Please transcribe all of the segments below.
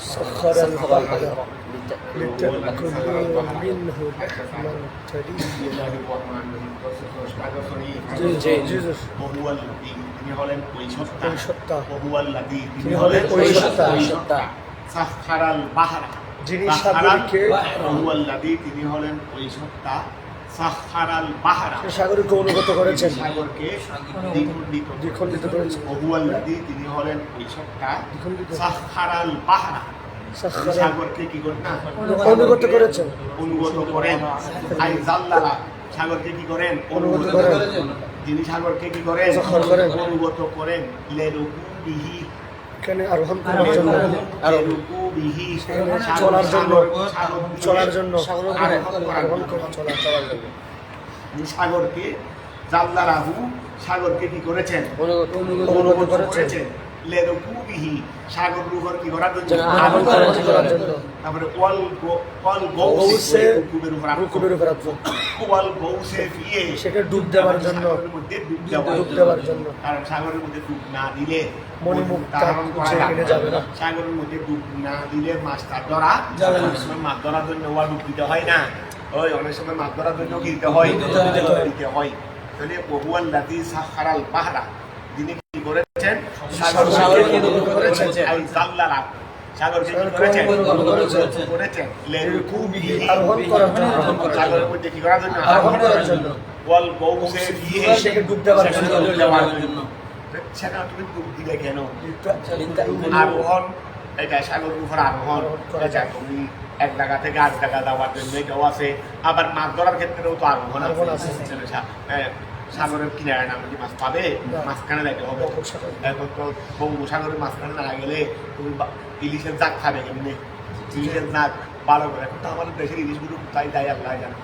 سخر البحر لتأكلوا منه لحما طريا তিনি হলেন ওই সত্তা তিনি হলেন ওই সত্তা সাখারাল বাহরা যিনি সাগরকে তিনি হলেন ওই সত্তা সাখারাল বাহরা সাগরকে অনুগত করেছেন সাগরকে দ্বিখণ্ডিত করেছেন তিনি হলেন ওই সত্তা সাখারাল বাহরা সাগরকে কি করেন না অনুগত করেছেন অনুগত করেন আই জাল্লালা সাগরকে কি করেন অনুগত করেন যিনি সাগরকে কি করেন অনুগত করেন লেরুকুবিহি এখানে আরোহণ করার জন্য লেরুকুবিহি চলার জন্য আরোহণ করা চলার জন্য সাগরকে জাল্লালাহু সাগরকে কি করেছেন অনুগত করেছেন লেরুকুবিহি সাগর রূপর কি করার জন্য আরোহণ করার জন্য তারপরে ওয়াল গৌসে রুকুবের উপর ওয়াল গৌসে ফিয়ে সেটা ডুব দেওয়ার জন্য ডুব দেওয়ার জন্য কারণ সাগরের মধ্যে ডুব না দিলে মণিমুক্তা কেটে যাবে না সাগরের মধ্যে ডুব না দিলে মাছটা ধরা যাবে না মাছ ধরার জন্য ওয়া ডুব দিতে হয় না ওই অনেক সময় মাছ ধরার জন্য কি দিতে হয় তাহলে ওহুয়াল লাযী সাখারাল বাহরা যিনি কি করেছেন সাগরকে অনুগত করেছেন আই জাল্লালা সাগরকে কি করেছেন লেরুকুবিহি আরোহণ করার জন্য সাগরের মধ্যে কি করার জন্য আরোহণ করার জন্য ওয়াল গৌসে ফিয়ে সেকে ডুব দেওয়ার জন্য সেটা তুমি ডুব দিলে কেন আরোহণ এটা সাগরের উপর আরোহণ এটা তুমি এক জায়গা থেকে আরেক জায়গা যাওয়ার জন্য এটাও আছে আবার মাছ ধরার ক্ষেত্রেও তো আরোহণ আছে সাগরের কিনারে না যদি মাছ পাবে মাঝখানে যাইতে হবে এখন তো বঙ্গোসাগরের মাঝখানে না গেলে তুমি ইলিশের জাগ খাবে কেমনি ইলিশের জাগ ভালো করে এখন তো আমাদের দেশের ইলিশগুলো তাই দেয় আল্লাহ জানে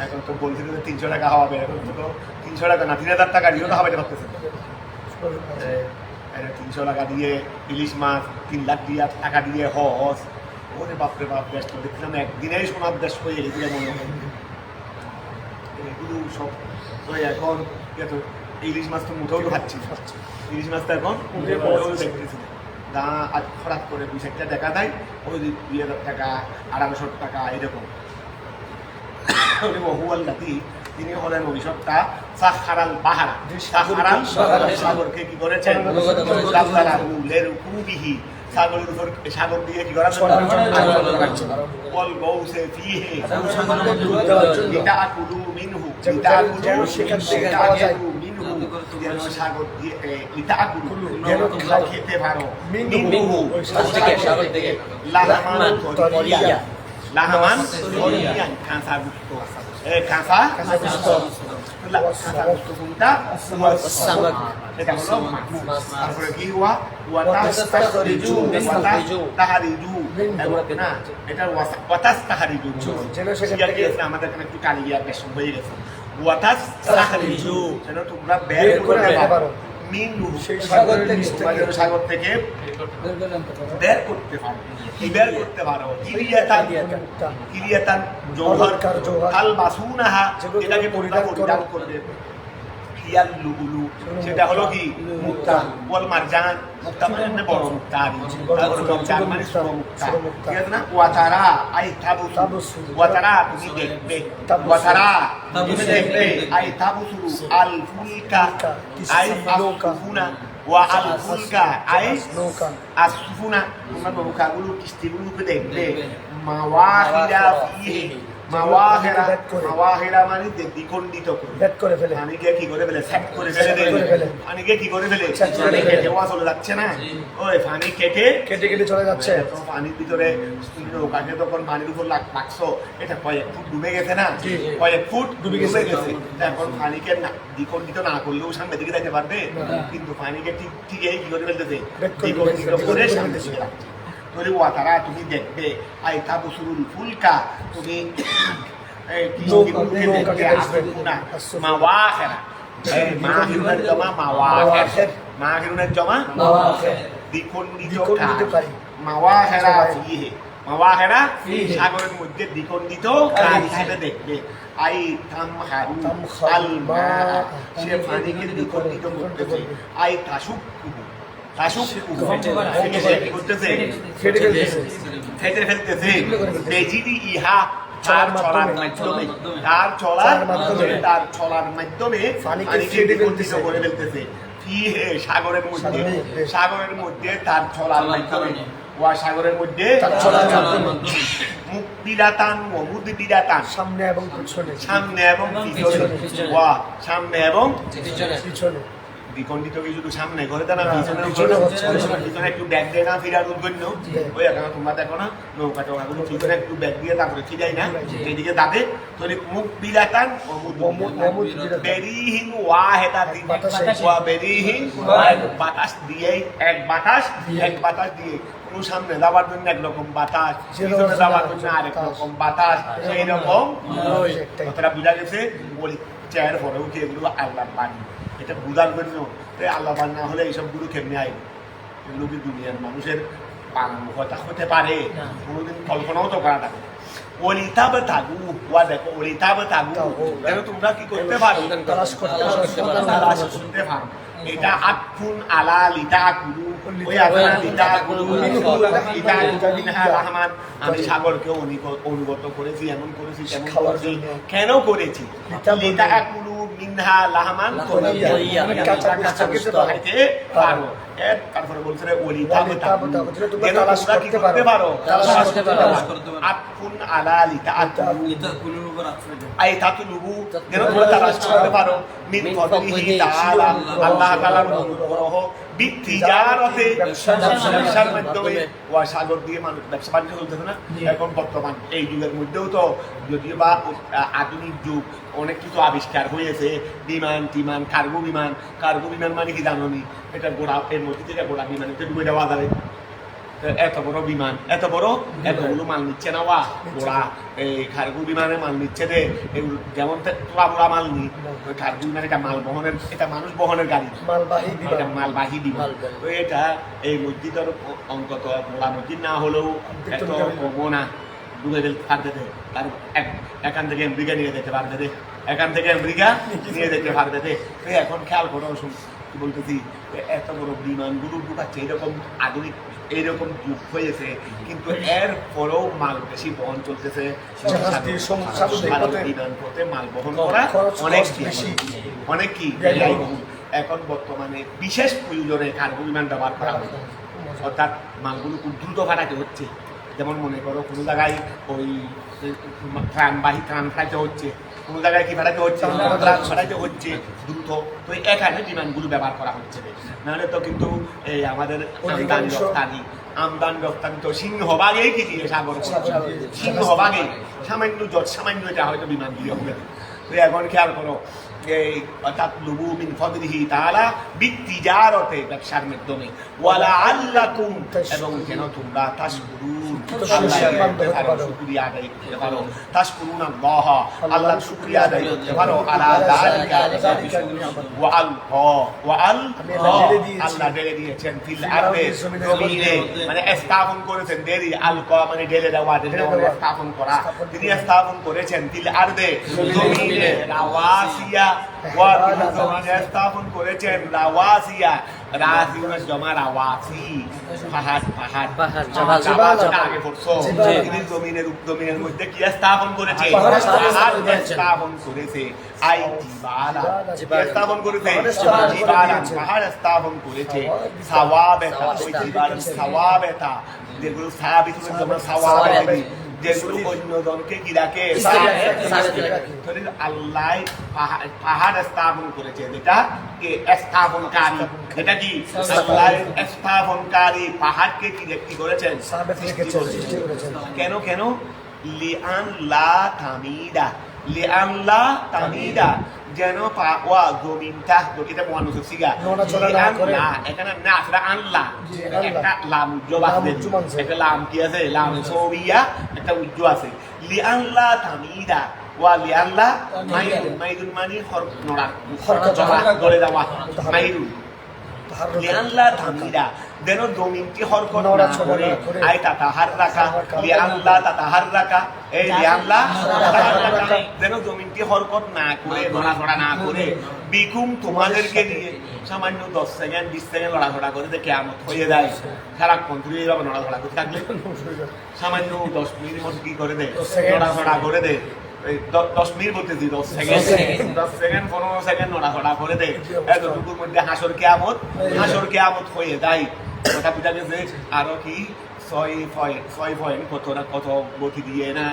এখন তো বলছিল যে 300 টাকা হবে এখন তো 300 টাকা না 3000 টাকা দিয়েও তো খাওয়াইতে পারতেছে 300 টাকা দিয়ে ইলিশ মাছ 3 লাখ দিয়ে টাকা দিয়ে হস ওরে বাপরে বাপ দেশ তো দেখলাম একদিনেই সোনার দেশ হয়ে গেছিল মনে হয় এগুলো সব তো এখন ইলিশ মাছ তো মুঠেও খাচ্ছি ইলিশ মাছ তো এখন দেখতেছি দা আজ খরাক করে 2-1টা টাকা দেয় ওই 2000 টাকা 250 টাকা এরকম ওহুয়াল লাযী তিনি হলেন ওই সত্তা সাখারাল বাহরা সাগরকে কি করেছেন জাল্লালাহু লেরুকুবিহি সাগরের উপর সাগর দিয়ে কি করার জন্য ওয়াল গৌসে ফিহি লিতাকুলু মিনহু লিতাকুলু সেখান থেকে পাওয়া যায় যেন সাগর দিয়ে লিতাকুলু যেন খেতে পারো মিনহু সাগর থেকে লাহমান তরিয়ান কাঁচা গুস্ত কাঁচা এটা হলো মাছ তারপরে কি হুয়া ওয়াতাস্তাখরিজু না এটা ওয়াতাস্তাখরিজু যেন সেটা আমাদের এখানে একটু কালিয়া বেশ হয়ে গেছে ওয়াতাস্তাখরিজু যেন তোমরা বের করতে পারো মিনহু সেই সাগর থেকে বের করতে পারো বের করতে পারো ইলিয়াতান জওহর কাল বাসুনাহা এটাকে পরিধান করবে হিয়াল লুলু সেটা হলো কি মুক্তা ওয়াল মারজান মুক্তা মানে বড় মুক্তা তারপরে মারজান মানে ছোট মুক্তা ঠিক আছে না ওয়াতারা আই তাবুসু ওয়াতারা তুমি দেখবে ওয়াতারা তুমি দেখবে আই তাবুসু আল ফুলকা আই আলুকুনা ওয়া আল ফুলকা আই নৌকা আসফুনা তোমরা নৌকাগুলো কিস্তিগুলোকে দেখবে মাওয়াহিরা ফিহি মাওয়াহিরা মানে দ্বিখণ্ডিত করে ফেলে পানিকে কি করে ফেলে সেট করে ফেলে পানিকে কি করে ফেলে কেটে চলে যাচ্ছে না ওই পানি কেটে চলে যাচ্ছে তো পানির ভিতরে নৌকাকে তখন পানির উপর রাখছো এটা কয়েক ফুট ডুবে গেছে না কয়েক ফুট ডুবে গেছে এখন পানিকে দ্বিখণ্ডিত না করলেও সামনে দিকে যাইতে পারবে কিন্তু পানিকে ঠিক এই কি করে ফেলতেছে দ্বিখণ্ডিত করে সামনে দিকে রাখছে তোরে ওয়াতারা তুমি দেখবে আই তাবসুরুল ফুলকা তুমি নৌকাকে দেখবে মাওয়াখিরা মাহিরুনের জমা মাওয়াখির জমা দ্বিখণ্ডিতকারী মাওয়াখিরা ফিহি সাগরের মধ্যে দ্বিখণ্ডিত হিসেবে দেখবে আই তামহারু আল মা সে পানিকে বিকল্পিত করতেছে আই তাসুকু ফেটে ফেলতেছে বেজিদি ইহা তার চলার মাধ্যমে পানিকে বিকল্পিত করে ফেলতেছে ফিহে সাগরের মধ্যে তার চলার মাধ্যমে সাগরের মধ্যে মুক্তিদাতান ও মুদ্দিদাতান সামনে এবং পিছনে সামনে এবং পিছনে বিকণ্ডিত কি শুধু সামনে করে দেয় না পিছনে একটু ব্যাগ দেয় না ফিরার উদ্গন্য ওই এখন তোমরা দেখো না নৌকা টোকাগুলো পিছনে একটু ব্যাগ দিয়ে তারপরে ফিরাই না এদিকে যাবে তো মুখ বিলাতান বেরিহীন ওয়াহেদাতিন ওয়া বেরিহীন বাতাস দিয়ে এক বাতাস দিয়ে কোন সামনে যাওয়ার জন্য একরকম বাতাস পিছনে যাওয়ার জন্য আরেক রকম বাতাস সেই রকম কথাটা বুঝা গেছে বলি চেয়ার পরে উঠে এগুলো আল্লাহর বাণী এটা বুঝার জন্য আল্লাহ বান না হলে এইসবগুলো কেমনে আইব এগুলো কি দুনিয়ার মানুষের কথা হতে পারে কোনোদিন কল্পনাও তো করা থাকে ওলিতাব তাগু ওয়া দেখো ওলিতাব তাগু যেন তোমরা কি করতে পারো তালাশ করতে পারো এটা আতফুন আলা লিতাকুলু ওই আপনারা লিতাকুলু মিনহা রাহমান আমি সাগরকে অনুগত করেছি এমন করেছি তেমন করেছি কেন করেছি লিতাকুলু মিনহা লাহমান খাইতে পারো তারপরে বলছে ওলিতাব তাগু যেন তোমরা কি করতে পারো আতফুন আলা লিতাকুলু আই তাতুলু যেন তোমরা তালাশ করতে পারো মিন ফাদলিহি তাআলা আল্লাহ তাআলার অনুগ্রহ বিতিজারতে ব্যবসার মাধ্যমে ওয়া সাগর দিয়ে মানুষ ব্যবসা বাণিজ্য চলতেছে না এখন বর্তমান এই যুগের মধ্যেও তো যদিও বা আধুনিক যুগ অনেক কিছু আবিষ্কার হয়েছে বিমান কার্গো বিমান মানে কি জানো নি এটা গোড়া এর মধ্যে থেকে গোড়া বিমানে ডুবে দেওয়া যাবে এত বড় বিমান এতগুলো মাল নিচ্ছে না ওরা এই কার্গো বিমানে মাল নিচ্ছে রে এগুলো যেমন তোলা মাল নি কার্গো বিমান এটা মাল বহনের এটা মানুষ বহনের গাড়ি মালবাহী বিমান তো এটা এই মসজিদের অন্তত গোড়া মসজিদ না হলেও এত কমো না ডুবে পারতে তার এখান থেকে আমেরিকা নিয়ে যেতে পারতে এখন খেয়াল করো কি বলতেছি এত বড় বিমানগুলো ঢুকাচ্ছে এইরকম যুগ হয়েছে কিন্তু এর পরেও মাল বেশি বহন চলতেছে বিমান পথে মাল বহন করা অনেক কি এখন বর্তমানে বিশেষ প্রয়োজনে কার্গো বিমান ব্যবহার করা হয় অর্থাৎ মালগুলো খুব দ্রুত পাঠাতে হচ্ছে যেমন মনে করো কোনো জায়গায় ওই ত্রাণ পাঠাতে হচ্ছে কোনো জায়গায় কি পাঠাতে হচ্ছে দ্রুত তো এখানে বিমানগুলো ব্যবহার করা হচ্ছে নাহলে তো কিন্তু এই আমাদের আমদানি রপ্তানি তো সিংহভাগেই কি দিয়ে সাগর সিংহভাগেই সামান্য এটা হয়তো বিমান দিয়ে হবে তো এখন খেয়াল করো এই তাতলুবু মিন ফাদলিহি তাআলা বিতিজারতে ব্যবসার মাধ্যমে ওয়ালা আল্লাকুম এবং যেন তোমরা তাশকুরুন আল্লাহর শুকরিয়া আদায় করতে পারো তাশকুরুন আল্লাহর শুকরিয়া আদায় করতে পারো আলা যালিকা আল্লাহ ঢেলে দিয়েছেন ফিল আরদে জমিনে মানে স্থাপন করেছেন মানে ঢেলে দেওয়া স্থাপন করা তিনি স্থাপন করেছেন ফিল আরদে জমিনে রাওয়াসিয়া স্থাপন করেছেন রাওয়াসিয়া রাসিউনের জমা রাওয়াসি পাহাড় আগে পড়ছো তিনি জমিনের মধ্যে কি স্থাপন করেছে স্থাপন করেছে স্থাপন করেছে পাহাড় স্থাপন করেছে সাওয়াবেতা যেগুলো সাবিতুনের জমা সাওয়াবে যেগুলো অন্যজনকে কি রাখে আল্লাহ পাহাড় স্থাপন করেছে যেটা স্থাপনকারী এটা কি আল্লাহ স্থাপনকারী পাহাড়কে কি করেছেন কেন লিআন লা তামিদা যেন ওয়া জমিনটা এটা মুয়ান্নাস সিগা না এখানে না আসলে আনলা একটা লাম উজ্জ্ব আছে একটা লাম কি আছে লাম সবিয়া একটা উজ্জ্ব আছে লিআল্লা তামিদা ওয়া লিআল্লা মাইদুন মানে হরফ নড়া গলে যাওয়া মাইদুন লিআল্লা তামিদা যেন জমিনটি হরকত না নড়াচড়া করে না করে। আই তাতাহার রাখা লিআল্লাহ তাতাহার রাখা এই লিআল্লাহ তাতাহার রাখা যেন জমিনটি হরকত না করে নড়াচড়া না করে বিকুম তোমাদেরকে নিয়ে সামান্য 10 সেকেন্ড 20 সেকেন্ড লড়াচড়া করে যে কিয়ামত হয়ে যায় সারাক্ষণ তুমি এইভাবে নড়াচড়া করতে থাকলে সামান্য 10 মিনিট মতো কি করে দে 10 সেকেন্ড। নড়াচড়া করে দে 10 মিনিট বলতেছি 10 সেকেন্ড 10 সেকেন্ড 15 সেকেন্ড নড়াচড়া করে দে এতটুকুর মধ্যে হাসর কিয়ামত হয়ে যায় কথা বুঝা গেছে আরো কি 6 পয়েন্ট কত গতি দিয়ে না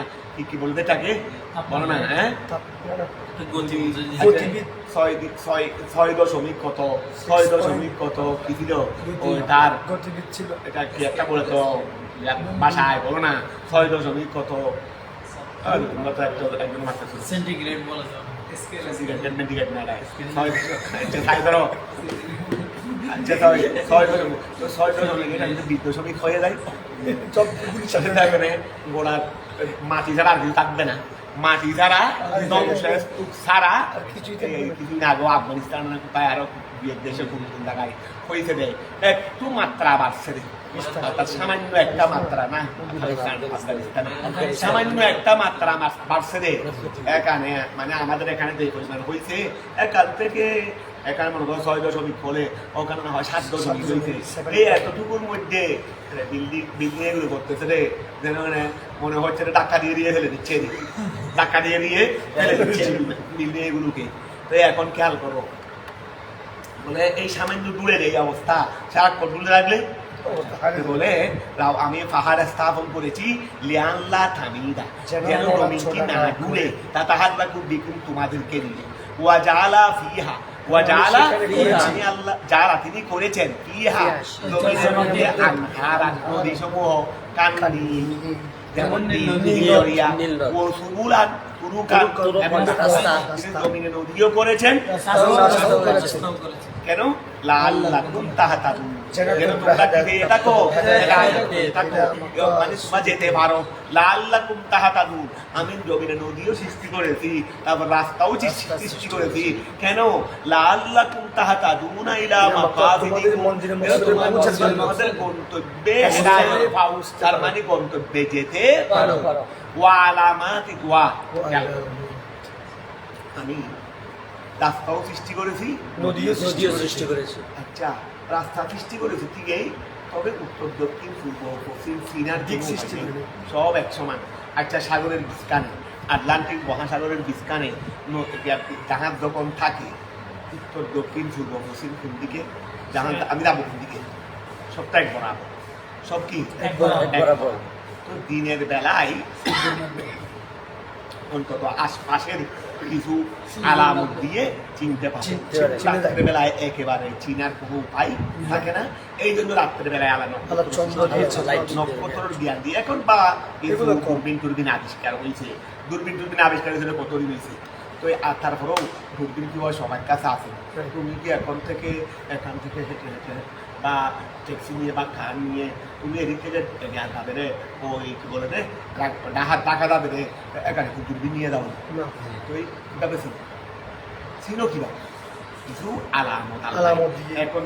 কি বলবে তাকে বলো না হ্যাঁ গতিবিদ। 6.কত কি ছিল ওই তার গতিবিদ ছিল। এটা কি একটা বলে তো ভাষায় বলো না 6.কত তোমরা তো একজন মাত্র সেন্টিগ্রেড বলা যাবে সেন্টিগ্রেড না তাই ধরো আচ্ছা তাই 6.6 বিদ্যুৎ শ্রমিক হয়ে যায় সব সাথে থাকবে গোড়ার মাটি ছাড়া আর কিছু থাকবে না মাটি ছাড়া ধ্বংসের ছাড়া আর কিছুই থাকবে না। কিছুদিন আগে আফগানিস্তান না কোথায় আরো দেশে কোন কোন জায়গায় হয়েছে দেয় একটু মাত্রা বাড়ছে রে অর্থাৎ সামান্য একটা মাত্রা না আফগানিস্তানে সামান্য একটা মাত্রা বাড়ছে রে এখানে মানে আমাদের এখানে যে পরিমাণ হয়েছে এখান থেকে এখানে মনে করো 6 হলে ওখানে না হয় 7 হয়েছে এই এতটুকুর মধ্যে বিল্ডিং এগুলো করতেছে রে যেন মনে হচ্ছে টাকা দিয়ে ফেলে দিচ্ছে টাকা দিয়ে ফেলে দিচ্ছে বিল্ডিং এগুলোকে তো এখন খেয়াল করো বলে এই সামান্য দূরের এই অবস্থা সারাক্ষণ দূরে রাখলে বলে আমি পাহাড় স্থাপন করেছি লিয়াল্লা থামিদা যেন জমিনটি না ঘুরে তা তাহার খুব বিকুম তোমাদেরকে নিয়ে ওয়াজালা ফিহা ওয়াজালা আমি আল্লাহ যারা তিনি করেছেন ফিহা জমিনের মধ্যে আনহারা নদীসমূহ কান্দি যেমন নীলরিয়া ও সুবুলান তুরুকান এবং রাস্তা জমিনে নদীও করেছেন কেন লাআল্লাকুম তাহতাদুন যেন তোমরা দিকে থাকো মানে তোমরা যেতে পারো লাআল্লাকুম তাহতাদুন আমি জমিনে নদীও সৃষ্টি করেছি তারপর রাস্তাও সৃষ্টি করেছি কেন লাআল্লাকুম তাহতাদুন ইলা মাকাসিদিকুম তোমাদের গন্তব্যে তার মানে গন্তব্যে যেতে পারো ওয়া আলামাতি ওয়া আমি রাস্তাও সৃষ্টি করেছি নদীও সৃষ্টি করেছি। আচ্ছা রাস্তা সৃষ্টি করেছি ঠিকই তবে উত্তর দক্ষিণ পূর্ব পশ্চিম চীনার দিক সৃষ্টি সব এক সমান আচ্ছা সাগরের বিস্কানে আটলান্টিক মহাসাগরের বিস্কানে জাহাজ যখন থাকে উত্তর দক্ষিণ পূর্ব পশ্চিম কোন দিকে জাহাজ আমি যাবো কোন দিকে সবটা এক বরাবর সব কি এক বরাবর। তো দিনের বেলায় অন্তত আশপাশের কিছু আলামত দিয়ে চিনতে পারে রাত্রের বেলায় একেবারে চিনার কোনো উপায় থাকে না এই জন্য রাত্রের বেলায় নক্ষত্রের জ্ঞান দিয়ে এখন বা দূরবীন আবিষ্কার হয়েছে দূরবীন আবিষ্কারের জন্য কত দিন হয়েছে তো আর তারপরেও দূরবীন কি হয় সবার কাছে আছে তুমি কি এখান থেকে হেঁটে হেঁটে বা ট্যাক্সি নিয়ে বা কার নিয়ে তুমি এদিক থেকে জ্ঞান পাবে রে ওই কি বলে রে টাকা যাবে রে এখানে দূরবীন নিয়ে যাবো তো এইভাবে ছিল কিভাবে কিছু আলামত এখন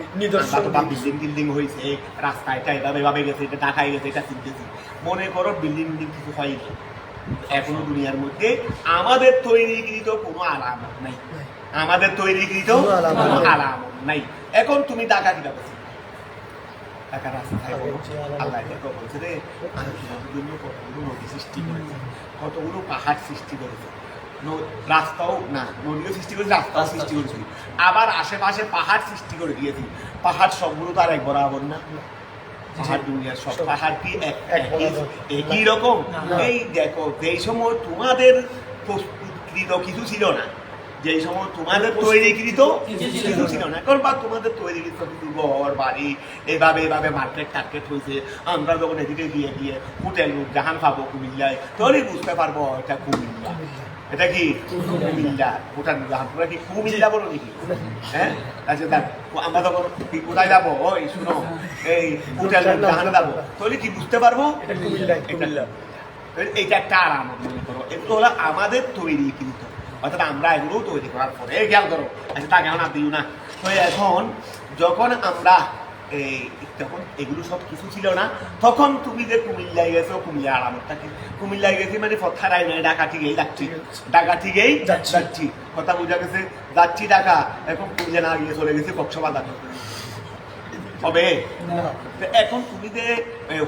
বিল্ডিং হয়েছে রাস্তায় এভাবে গেছে এটা ঢাকায় গেছে এটা চিনতেছি মনে করো বিল্ডিং কিছু হয়নি এখনো দুনিয়ার মধ্যে আমাদের তৈরিকৃত কোনো আলামত নাই আমাদের তৈরিকৃত কোনো আলামত নাই এখন তুমি ঢাকা কিভাবে টাকা রাস্তায় আল্লাহ বলছে রে আমি জন্য কতগুলো নদী সৃষ্টি করেছি কতগুলো পাহাড় সৃষ্টি করেছে রাস্তাও না নদীও সৃষ্টি করেছি রাস্তাও সৃষ্টি করেছি আবার আশেপাশে পাহাড় সৃষ্টি করে দিয়েছি পাহাড় সবগুলো তো আর এক বরাবর না পাহাড় দুনিয়ার সব পাহাড় কি একই রকম এই দেখো যেই সময় তোমাদের প্রস্তুতকৃত কিছু ছিল না যেই সময় তোমাদের তৈরিকৃত কিছু ছিল না এখন বা তোমাদের তৈরিকৃত কিছু ঘর বাড়ি এভাবে মার্কেট টার্কেট হয়েছে আমরা যখন এদিকে গিয়ে হোটেল জাহান পাবো কুমিল্লায় তাহলেই বুঝতে পারবো এটা কুমিল্লা এটা কি কুমিল্লা ভুটান জাহান তোমরা কি কুমিল্লা বলো নাকি হ্যাঁ আচ্ছা দেখ আমরা তখন কোথায় যাবো ওই শুনো এই হোটেল জাহান যাবো তাহলে কি বুঝতে পারবো এইটা একটা আরাম মনে করো এগুলো হলো আমাদের তৈরিকৃত অর্থাৎ আমরা এগুলো তৈরি করার পরে খেয়াল করো আচ্ছা তা কেমন দিও না তো এখন যখন আমরা এই তখন এগুলো সব কিছু ছিল না। তখন তুমি যে কুমিল্লায় গেছো, কুমিল্লা আলামতটাকে কুমিল্লায় গেছি মানে পথারাই নয়, ঢাকা থেকেই যাচ্ছি, ঢাকা থেকেই যাচ্ছি, কথা বোঝা গেছে। যাচ্ছি ঢাকা, এখন কুমিল্লা না গিয়ে চলে গেছি কক্সবাজার হবে। এখন তুমি যে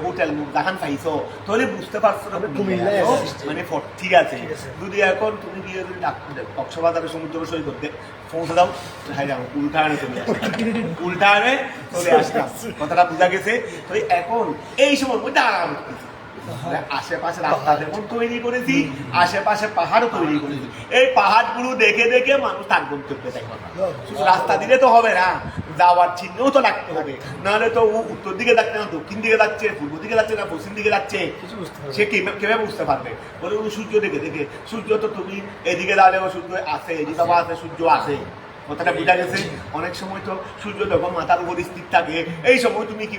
হোটেল জাহান পাইছো তাহলে বুঝতে পারছো না মানে ঠিক আছে। যদি এখন তুমি গিয়ে যদি কক্সবাজারের সমুদ্র সৈকত পৌঁছে দাও, হ্যাঁ যাবো উল্টানে চলে আসবে, উল্টানে চলে আসলাম, কথাটা বোঝা গেছে। তো এখন এই সময় আশেপাশে রাস্তা যেমন তৈরি করেছি, আশেপাশে পাহাড়ও তৈরি করেছি। এই পাহাড়গুলো দেখে দেখে মানুষ তার গন্তব্যে যায়। শুধু রাস্তা দিলে তো হবে না, যাওয়ার চিহ্নও তো রাখতে হবে, নাহলে তো ও উত্তর দিকে যাচ্ছে না দক্ষিণ দিকে যাচ্ছে, পূর্ব দিকে যাচ্ছে না পশ্চিম দিকে যাচ্ছে, সে কিভাবে বুঝতে পারবে? বলে ও সূর্য দেখে দেখে, সূর্য তো তুমি এদিকে দাঁড়ালেও সূর্য আছে, এদিকে আছে সূর্য আছে, কথাটা বোঝা গেছে। অনেক সময় তো সূর্য যখন মাথার উপর স্থির থাকে, এই সময় তুমি কি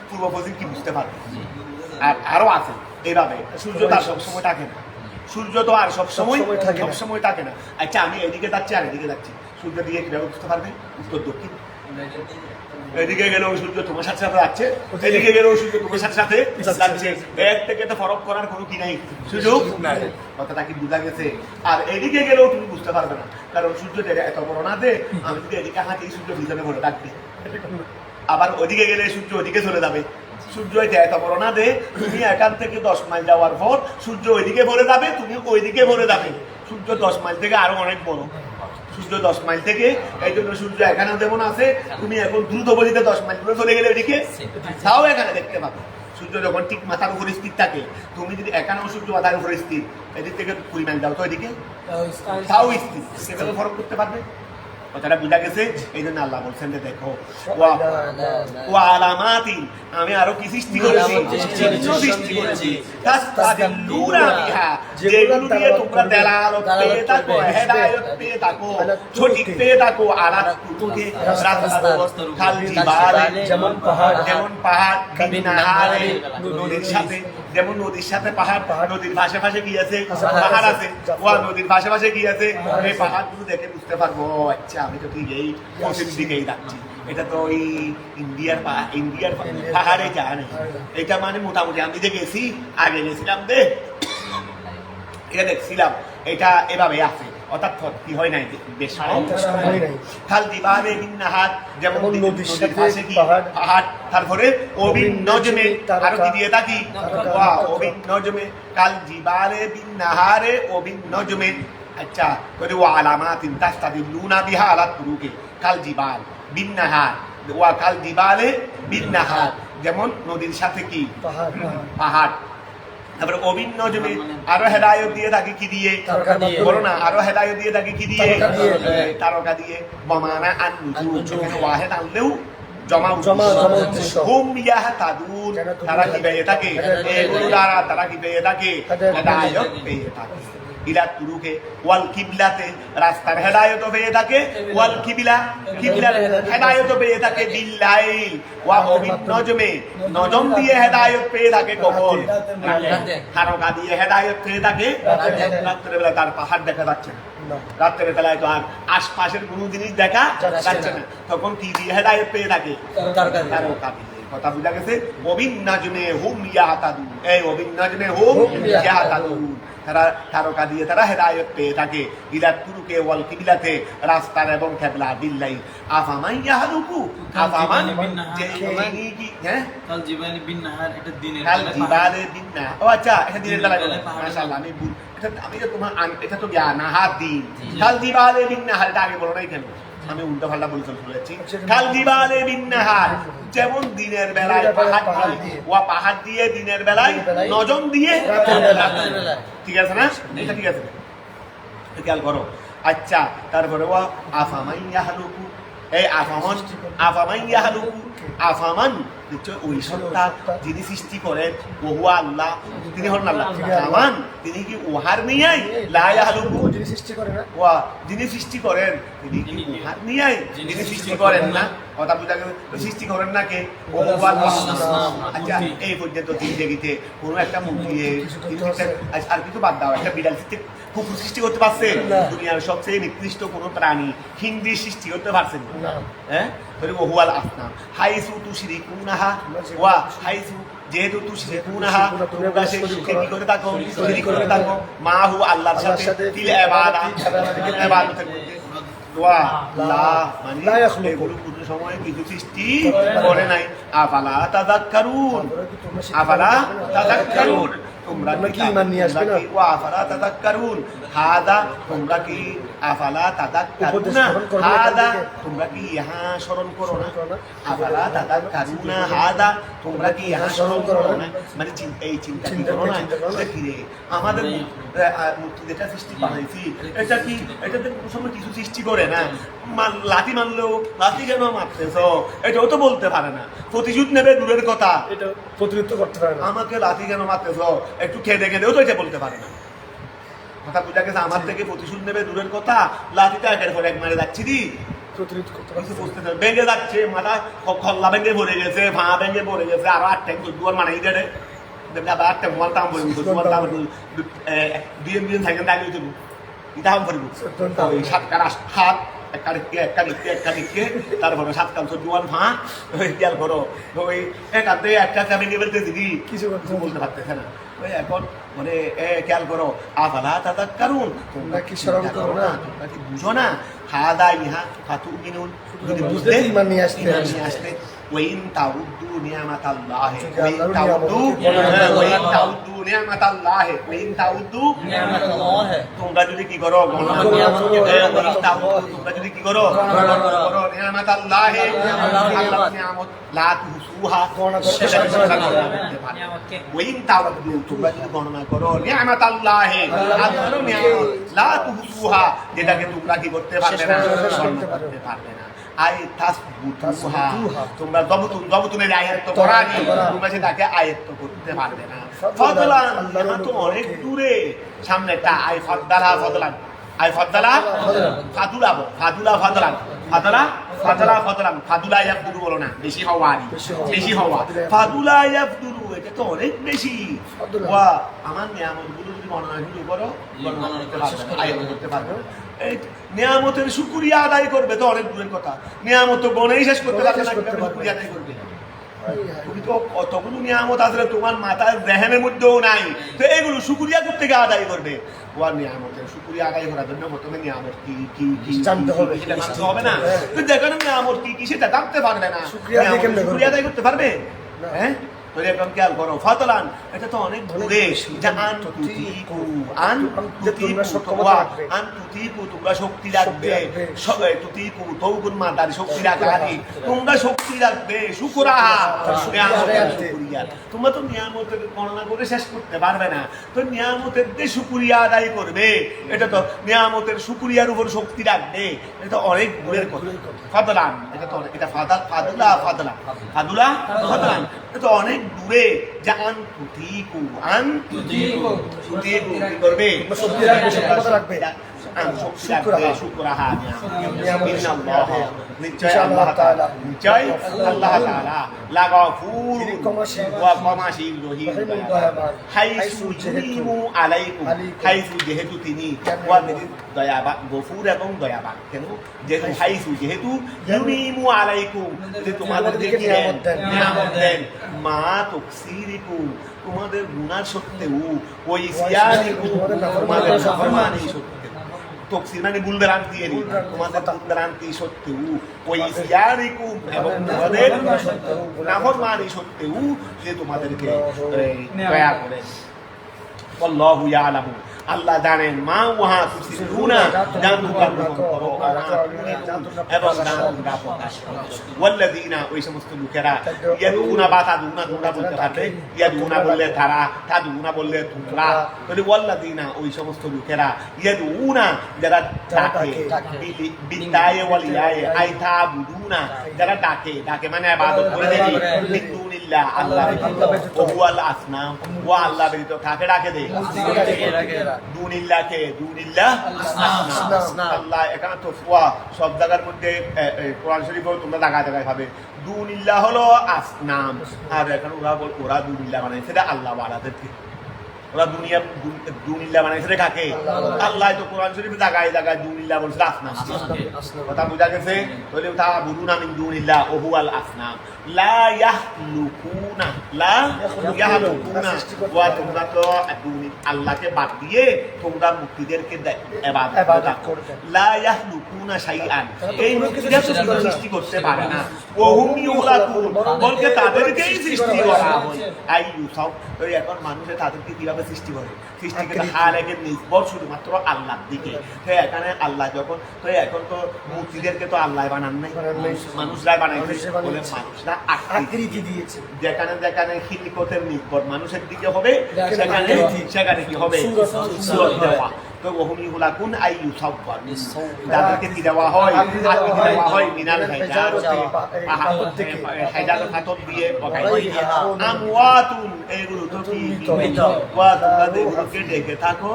পূর্ব পশ্চিম কি বুঝতে পারবে? আর আরো আছে এইভাবে, সূর্য তো আর সবসময় থাকে না, সূর্য তো আর সবসময় থাকে না। আচ্ছা আমি এদিকে যাচ্ছি আর এদিকে যাচ্ছি, সূর্য দিকে কিভাবে বুঝতে পারবে? উত্তর দক্ষিণ, এদিকে গেলেও সূর্য তোমার সাথে সাথে যাচ্ছে, এদিকে গেলেও সূর্য তোমার সাথে সাথে যাচ্ছে, এর থেকে তো ফরক করার কোনো কি নাই, সুযোগ নাই, কথাটা কি বোঝা গেছে? আর এদিকে গেলেও তুমি বুঝতে পারবে না, কারণ সূর্য এত বড় না যে আমি যদি এদিকে হাঁটি সূর্য ভিতরে ভরে থাকবে, আবার ওদিকে গেলে সূর্য ওদিকে চলে যাবে। সূর্য এত বড় না দে, তুমি এখান থেকে 10 মাইল যাওয়ার পর সূর্য ওইদিকে ভরে যাবে, তুমি ওইদিকে ভরে যাবে। সূর্য 10 মাইল থেকে আরো অনেক বড়, সূর্য 10 মাইল থেকে, এই জন্য সূর্য এখানে যেমন আছে, তুমি এখন দ্রুত গতিতে 10 মাইল করে চলে গেলে ওইদিকে তাও এখানে দেখতে পাবে। সূর্য যখন ঠিক মাথার উপরে স্থির থাকে, তুমি যদি এখানেও সূর্য মাথার উপরে স্থির, এদিক থেকে 20 মাইল যাও তো এদিকে তাও স্থির, সেভাবে ফরক করতে পারবে। কথাটা বোঝা গেছে? এই জন্য আল্লাহ বলছেন যে দেখো ওয়া আলামাতিন, আমি আরো কি সৃষ্টি করেছি, তাস্তাদিল্লুনা বিহা, যেগুলো দিয়ে তোমরা দেলালত পেয়ে থাকো, হেদায়েত পেয়ে থাকো, সঠিক পেয়ে থাকো, আলা তুকে রাস্তার খাল জিবালে, যেমন পাহাড় বিনাহারে, নদীর সাথে, যেমন নদীর সাথে পাহাড়, নদীর পাশে পাশে কি আছে? পাহাড় আছে। ওয়া নদীর পাশে পাশে কি আছে? এই পাহাড়গুলো দেখে বুঝতে পারবো, আচ্ছা আমি তো ঠিক এই পশ্চিম দিকেই যাচ্ছি, এটা তো ওই ইন্ডিয়ার পাহাড়ে যায় না, এটা মানে মোটামুটি আমি যে গেছি, আগে গেছিলাম দে এটা দেখছিলাম, এটা এভাবে আছে, অর্থাৎ কি হয় নাই বেশ খাল দিবারে বিন্নাহার, যেমন নদীর পাশে কি পাহাড়, তারপরে অবিন নজমে আরো কি দিয়ে থাকি, অবিন নজমে কাল জিবারে বিন্নাহারে অবিন নজমে। আচ্ছা করে ও আলামাতিন তাস্তাদিল্লুনা বিহা আলা তুরুকে কাল জিবাল বিন্নাহার, ওয়া কাল জিবালে বিন্নাহার, যেমন নদীর সাথে কি পাহাড়। তারপরে অবিন নজমে আরো হেদায়েত দিয়ে থাকি কি দিয়ে, বলো না, আরো হেদায়েত দিয়ে থাকি কি দিয়ে, তারকা দিয়ে। বমানা আন নুজুম, এখানে ওয়াহিদ আনলেও জমা হুম ইয়াহতাদুন, তারা কি পেয়ে থাকে, এগুলো দ্বারা তারা কি পেয়ে থাকে, হেদায়েত পেয়ে থাকে। ইলা তুরুকে ওয়াল কিবলাতে, রাস্তার হেদায়েত পেয়ে থাকে, ওয়াল কিবলার হেদায়েত পেয়ে থাকে, বিল্লাইল ওয়া বিন নজমে, নজম দিয়ে হেদায়েত পেয়ে থাকে কখন? তারকা দিয়ে হেদায়েত পেয়ে থাকে রাত্রে বেলা, তার পাহাড় দেখা যাচ্ছে না, রাত্রের বেলায় তো আর আশপাশের কোনো জিনিস দেখা যাচ্ছে না, তখন কি দিয়ে হেদায়েত পেয়ে থাকে? তারকা দিয়ে। কথা বুঝা গেছে? অবিন নাজমে হুম ইয়াহতাদুন, এই অবিন নাজমে হুম ইয়াহতাদুন, তারা তারকা দিয়ে তারা হেদায়েত পেয়ে থাকে। ইলা তুরুকে ওয়াল কিবলাতে, রাস্তার এবং কিবলা, বিল্লাইল আফামান ইয়াহলুকু, আফামান যে কি, হ্যাঁ কাল জিবালে বিন্নাহার, এটা দিনের বেলা, কাল জিবালে বিন্নাহার, ও আচ্ছা এটা দিনের বেলা, মাশাআল্লাহ আমি আমি তো তোমার এটা তো জ্ঞান নাহার দিন, কাল জিবালে বিন্নাহার, এটা আগে বলো নাই কেন? আমি উল্টো পাল্টা বলে চলেছি। কাল জিবালে বিন্নাহার, যেমন দিনের বেলায় পাহাড় দিয়ে, ওয়া পাহাড় দিয়ে দিনের বেলায়, নজম দিয়ে রাতের বেলায়, ঠিক আছে না? এটা ঠিক আছে, খেয়াল করো। আচ্ছা তারপরে ওয়া আফামান ইয়াহলুকু, এই আফামান ইয়াহলুকু, আফামান নিশ্চয় ওই সত্তা যিনি সৃষ্টি করেন, ওহুয়া আল্লাহ, তিনি হন আল্লাহ, আমান তিনি কি ওহার নিয়াই, লা ইয়াহলুকু যিনি সৃষ্টি করেন না, ওয়া যিনি সৃষ্টি করেন তিনি কি ওহার নিয়াই, যিনি সৃষ্টি করেন না, কথা বুঝা গেল? সৃষ্টি করেন না কে? ওহুয়া আল্লাহ। আচ্ছা এই পর্যন্ত জিন্দেগিতে কোনো একটা মূর্তি আর কিছু বাদ দাও, একটা বিড়াল কুকুর সৃষ্টি করতে পারছে? দুনিয়ার সবচেয়ে নিকৃষ্ট কোনো প্রাণী হিন্দি সৃষ্টি করতে পারছেন? হ্যাঁ তাহলে ওহুয়াল আসনাম হাইসু তুশরিকুনাহা ওয়া হাইসু যেহেতু তুশরিকুনাহা তোমরা সেই শিরকে কি করে থাকো শিরক করে থাকো মাহু আল্লাহর সাথে তিল ইবাদতের মধ্যে ওয়া লা মানে এগুলো কোনো সময় কিছু সৃষ্টি করে নাই আফালা তাযাক্কারুন আফালা তাযাক্কারুন তোমরা কি ঈমান নিয়ে আসবে না ওয়া আফালা তাযাক্কারুন হাদা তোমরা কি আফালা তাযাক্কারুনা হাদা তোমরা কি ইহা স্মরণ করো না আফালা তাযাক্কারুনা হাদা তোমরা কি ইহা স্মরণ করো না মানে এই চিন্তা কি করো না কি রে আমাদের মূর্তি যেটা সৃষ্টি বানাইছি এটা কি এটাতে কোনো সময় কিছু সৃষ্টি করে না লাঠি মারলেও লাঠি কেন মারতেছ এটাও তো বলতে পারে না প্রতিশোধ নেবে দূরের কথা এটা প্রতিরোধ করতে পারে না আমাকে লাঠি কেন মারতেছ একটু খেদে খেদেও তো এটা বলতে পারে না কথা বুঝা গেছে আমার থেকে প্রতিশোধ নেবে দূরের কথা লাঠিটা একের পর এক মারে যাচ্ছি দি প্রতিরোধ করতে পারে ভেঙে যাচ্ছে মাথা খল্লা ভেঙে পড়ে গেছে ভা ভেঙে পড়ে গেছে আরো 8 ট্যাঙ্ক দুয়ার মানাই দেয় আবার 8 ট্যাঙ্ক মাল তাম বলবো দুয়ার তাম দুই সাইকেল দাঁড়িয়ে দেবো এটা হাম করবো ওই 7 কার 7 তারপরে 7 কাল দুয়ার ভা খেয়াল করো ওই এক হাতে একটা ভেঙে ফেলতে দিদি কিছু বলতে পারতেছে না ওই এখন মানে খেয়াল করো আফালা তাযাক্কারুন তোমরা কি স্মরণ করো না তোমরা কি বুঝো না হাদা ইহা ফাতুমিনুন যদি বুঝতে ঈমান নিয়ে আসতে ওয়াইন তাউদ্দু নিয়ামাতাল্লাহি ওয়াইন তাউদ্দু নিয়ামাতাল্লাহি ওয়াইন তাউদ্দু নিয়ামাতাল্লাহি তোমরা যদি কি করো তোমরা যদি কি করো নিয়ামাতাল্লাহি আল্লাহর নিয়ামত লা তুহসুহা ওয়াইন তাউদ্দু তোমরা যদি গণনা করো নিয়ামাতাল্লাহি আল্লাহর নিয়ামত লা তুহসুহা যেটাকে তোমরা কি করতে পারবে না করতে পারবে না আই তাসবুতুহা তোমরা জবতুনের আয়াত করা নি তোমরা সেটাকে আয়াত করতে পারবে না ফদলান আল্লাহ তো অনেক দূরে সামনেটা আই ফদলা ফদলান আই ফদলা ফাদুলা ফাদুলা ফদলান ফাদলা ফাদলা ফদলান ফাদুলা ইয়াফদুরু বলো না বেশি হওয়া বেশি হওয়া ফাদুলা ইয়াফদুরু এটা তো অনেক বেশি ওয়া আমার নিয়ামতগুলো যদি গণনা শুরু করো গণনা করতে পারবে আয়াত করতে পারবে নিয়ামতের শুকরিয়া আদায় করবে তো অনেক দূরের কথা নিয়ামত তো গণেই শেষ করতে পারবে না শুকরিয়া আদায় করবে তুমি তো কতগুলো নিয়ামত আসলে তোমার মাথার দেহের মধ্যেও নাই তো এগুলো শুকরিয়া করতে গিয়ে আদায় করবে ওয়ার নিয়ামতের শুকরিয়া আদায় করার জন্য প্রথমে নিয়ামত কি কি কি জানতে হবে সেটা জানতে হবে না তো দেখেন নিয়ামত কি কি সেটা জানতে পারবে না শুকরিয়া আদায় করতে পারবে হ্যাঁ এরকম খেয়াল করো ফতলান এটা তো অনেক দূরে তোমরা শক্তি রাখবে শক্তি রাখবে তোমরা শক্তি রাখবে তোমরা তো নিয়ামতের গণনা করে শেষ করতে পারবে না তো নিয়ামতের যে শুকরিয়া আদায় করবে এটা তো নিয়ামতের শুকরিয়ার উপর শক্তি রাখবে এটা অনেক দূরের কথা ফতলান এটা তো এটা ফাদুলা ফাদলা ফাদুলা ফতলান এটা তো অনেক দূরে যে আনতুতিকু তুতিকু কি করবে শক্তি রাখবে শুকরাহা ইন্নাল্লাহ নিশ্চয় আল্লাহ তাআলা লাগাফুর ওয়া কমাশির রহিম হাইসু যুনিমু আলাইকুম হাইসু যেহেতু তিনি ওয়া দয়াবান গফুর এবং দয়াবান কেন যেহেতু হাইসু যেহেতু যুনিমু আলাইকুম যে তোমাদের নিয়ামত দেন মা তাকসিরিকু তোমাদের গুনাহ সত্ত্বেও ওই সিয়ারিকু তোমাদের নাফরমানি সত্ত্বেও তকসির মানে ভুল ভ্রান্তি এর তোমাদের ভ্রান্তি সত্ত্বেও ওই সিয়ারিকুম এবং তোমাদের নাফরমানি সত্ত্বেও যে তোমাদেরকে দয়া করে আল্লাহু ইয়ালামু আল্লাহ জানেন মা ওয়া তুসিরুনা জান তোমরা করো এবং জান তোমরা প্রকাশ করো ওয়াল্লাযিনা ওই সমস্ত লোকেরা ইয়াদুনা বা তাদুনা তোমরা বলতে পারবে ইয়াদুনা বললে তারা তাদুনা বললে তোমরা মানে ওয়াল্লাযিনা ওই সমস্ত লোকেরা ইয়াদুনা যারা ডাকে বিদায়ে ওয়ালিয়ায়ে আইতা বুদুনা যারা ডাকে মানে ইবাদত করে দেয় বিদুনিল্লাহ আল্লাহ ওয়াল আসনাম ওয়া আল্লাহ ব্যতীত কাকে ডাকে দেয় দুনিল্লাহ আল্লাহ এখানে তো সব জায়গার মধ্যে কোরআন শরীফেও তোমরা জায়গায় পাবে দুনিল্লাহ হলো আসনাম আর এখানে ওরা দুনিল্লাহ মানে সেটা আল্লাহ ওয়ালাদেরকে ওরা দুনিল্লা বানাইছে রে কাকে? আল্লাহ তো কোরআন শরীফে জায়গায় জায়গায় দুনিল্লা বলছে আসনাম। কথা বোঝা গেছে? তাহলে তা বুদুনা মিন দুনিল্লাহ ওহু আল আসনাম লা ইয়াহলুকুনা ওয়া তোমরা তো আল্লাহকে বাদ দিয়ে তোমরা মূর্তিদেরকে ইবাদত করো। লা ইয়াহলুকুনা শাইআন, এই মূর্তিরা তো সৃষ্টি করতে পারে না। ওহুম ইউলাকুন, বলকে তাদেরকেই সৃষ্টি করা হয়। আইয়ুসাব, তো এখন মানুষে তাদেরকে কিভাবে সৃষ্টি করে? সৃষ্টিকে খালেকের নির্ভর শুধুমাত্র আল্লাহর দিকে। তো এখানে আল্লাহ যখন, তো এখন তো মূর্তিদেরকে তো আল্লাহ বানান নাই, মানুষরাই বানাইছে। বলে মানুষরা আকৃতি দিয়েছে। যেখানে যেখানে খিলকতের নির্ভর মানুষের দিকে হবে, সেখানে সেখানে কি হবে? সূরত দেওয়া। তো ওহুম ইউলাকুন আইয়ুসাব্বার, যাদেরকে কি দেওয়া হয়? আকৃতি দেওয়া হয় মিনাল হাইজার পাথর দিয়ে আমওয়াতুন, এগুলো তো কি ওয়া তোমরা দেখে থাকো,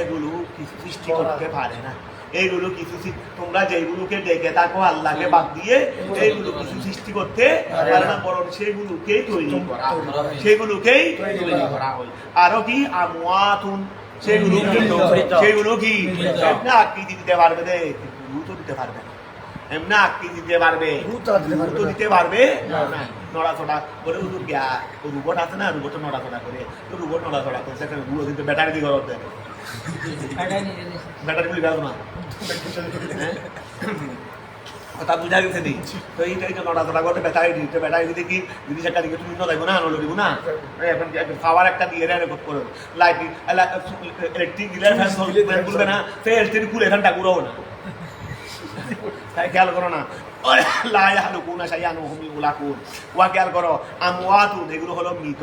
এগুলো কিছু সৃষ্টি করতে পারে না। এইগুলো কিছু তোমরা যেগুলোকে ডেকে থাকো আল্লাহকে বাদ দিয়ে, এইগুলো কিছু সৃষ্টি করতে পারে না, বরং সেগুলোকেই তৈরি করা হয়, সেগুলোকেই তৈরি করা হয়। আরো কি আমওয়াতুন, সেগুলো কি এমনি আকৃতি দিতে পারবে, গুরুত্ব দিতে পারবে না, এমনি আকৃতি দিতে পারবে, গুরুত্ব দিতে পারবে না। নড়াচড়া করে রোবট আছে না, রোবট নড়াচড়া করে, তো রোবট নড়াচড়া করছে, কিন্তু ব্যাটারি দিয়ে গরম দেয়, ব্যাটারি গুলি গেল না। কথা বুঝা গেছে নি? তো এইটাই তো নড়াচড়া করতে ব্যাটারি দিতে, ব্যাটারি দিতে কি যদি সেটা দিকে তুমি নড়াইবো না, নড়িব না। এখন পাওয়ার একটা দিয়ে রেকর্ড করে লাইট ইলেকট্রিক দিলে ফ্যান খুলবে না, সে ইলেকট্রিক খুলে ফ্যানটা ঘুরাও না। তাই খেয়াল করো না, লা ইয়াহলুকুনা শাইআন ওয়া হুম ইউলাকুন। ওয়া খেয়াল করো আমওয়াতুন, এগুলো হলো মৃত।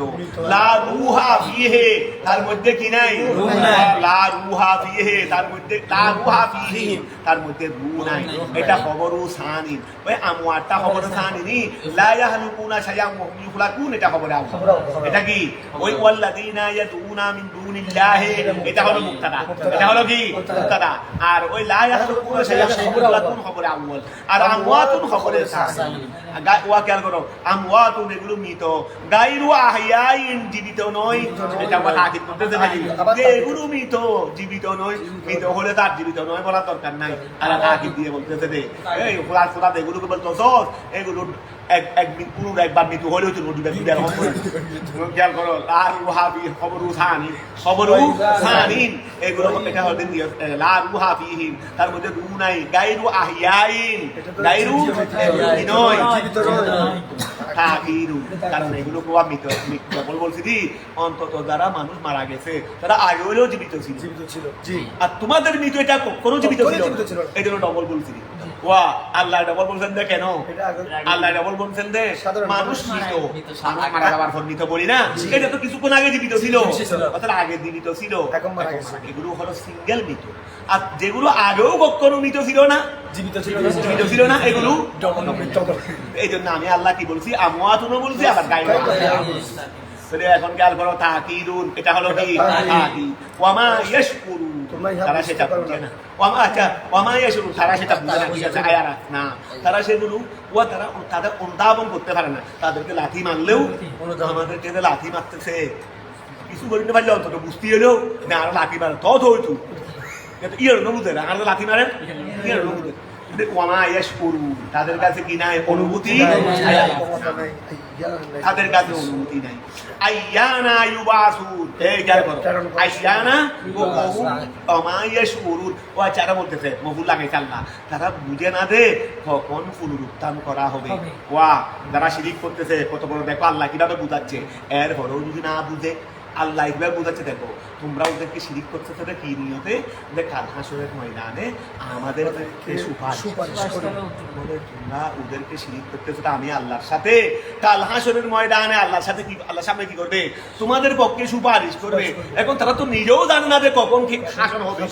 লা রূহা ফিহি, তার মধ্যে কি নাই? রূহ নাই। লা রূহা ফিহি, তার মধ্যে লা রূহা ফিহি, তার মধ্যে রূহ নাই। এটা খবরু সানিন। ওই আমওয়াতটা খবরু সানিনি, লা ইয়াহলুকুনা শাইআন ওয়া হুম ইউলাকুন, এটা খবরে আউয়াল। এটা কি? ওই ওয়াল্লাযিনা ইয়াদউনা মিন দুনিল্লাহি, এটা হলো মুবতাদা। এটা হলো কি? মুবতাদা। আর ওই লা ইয়াহলুকুনা শাইআন ওয়া হুম ইউলাকুন খবরে আউয়াল। আর আমওয়াতুন খবরে সানি। ওয়া খেয়াল করো আমওয়াতুন, এগুলো মৃত। গায়রু আহইয়াইন, জীবিত নয়। এটা কথা আকিদ করতেছে নাকি? যে এগুলো মৃত, জীবিত নয়। মৃত হলে তার জীবিত নয় বলার দরকার নাই। আর আকিদ দিয়ে বলতেছে যে এই ফুলার ফুলার এগুলোকে বলতেছ, এগুলো একবার মৃত্যু হলেও তো নদী খেয়াল করো। আর রুহাবি খবরু সানি, খবরু সানিন, এগুলো এটা হলে লা রুহাবিহিম, তার মধ্যে রূহ নাই। গায়রু আহইয়াইন, গায়রু নয়, কাফিরুন, কারণ এগুলো কোয়া মৃত। কেবল বলছি কি অন্তত যারা মানুষ মারা গেছে তারা আগে হলেও জীবিত ছিল। আর তোমাদের মৃত এটা কোনো জীবিত ছিল, এই জন্য ডবল বলছি। ওয়া আল্লাহ ডবল বলছেন যে কেন? আল্লাহ ডবল বলছেন যে মানুষ মৃত, মানুষ মারা যাওয়ার পর মৃত বলি না, এটা তো কিছুক্ষণ আগে জীবিত ছিল, অর্থাৎ আগে জীবিত ছিল, এগুলো হলো সিঙ্গেল মৃত। আর যেগুলো আগেও কখনো মৃত ছিল না, জীবিত ছিল না, এগুলো এই জন্য আমি আল্লাহ কি বলছি? আমওয়াতুনও বলছি, আবার গায়রু আহইয়াইন। এখন খেয়াল করো তাকিদুন, এটা হলো কি? তাকিদ। ওয়ামা ইয়াশকুরু, তারা সেটা বুঝে না। ওয়ামা ইয়াশকুরু, তারা সেটা বুঝে না। ঠিক আছে, আয়ারা না, তারা সেগুলো তাদের অনুধাবন করতে পারে না। তাদেরকে লাঠি মারলেও আমাদেরকে লাঠি মারতেছে কিছু করতে পারলে অন্তত বুঝতে এলেও না, আরো লাঠি মারে তো হইতো ইয়ের নবুঝে না, আর লাঠি মারেন ইয়ের নবুঝে। ওয়ামা ইয়াশকুরু, তাদের কাছে কি নাই? অনুভূতি, তাদের কাছে অনুভূতি নাই। আইয়ানা ইউবাসুন, এই খেয়াল করো, আইয়ানা ওয়ামা ইয়াশকুরুন। ও আচ্ছা বলতেছে মহুল লাগাইছে আল্লাহ, তারা বুঝে না দে কখন পুনরুত্থান করা হবে। ওয়া যারা শিরিক করতেছে কত বড়, দেখো আল্লাহ কিভাবে বুঝাচ্ছে। এর পরেও যদি না বুঝে আল্লাহ কিভাবে বুঝাচ্ছে, দেখো তোমরা ওদেরকে শিরিক করতে হবে কি নিয়তে? যে কাল হাসরের ময়দানে আমাদেরকে সুপারিশ করো। তোমরা ওদেরকে শিরিক করতেছো আমি আল্লাহর সাথে, কাল হাসরের ময়দানে আল্লাহর সাথে কি, আল্লাহর সামনে কি করবে? তোমাদের পক্ষে সুপারিশ করবে। এখন তারা তো নিজেও জানে না যে কখন হাসর হবে,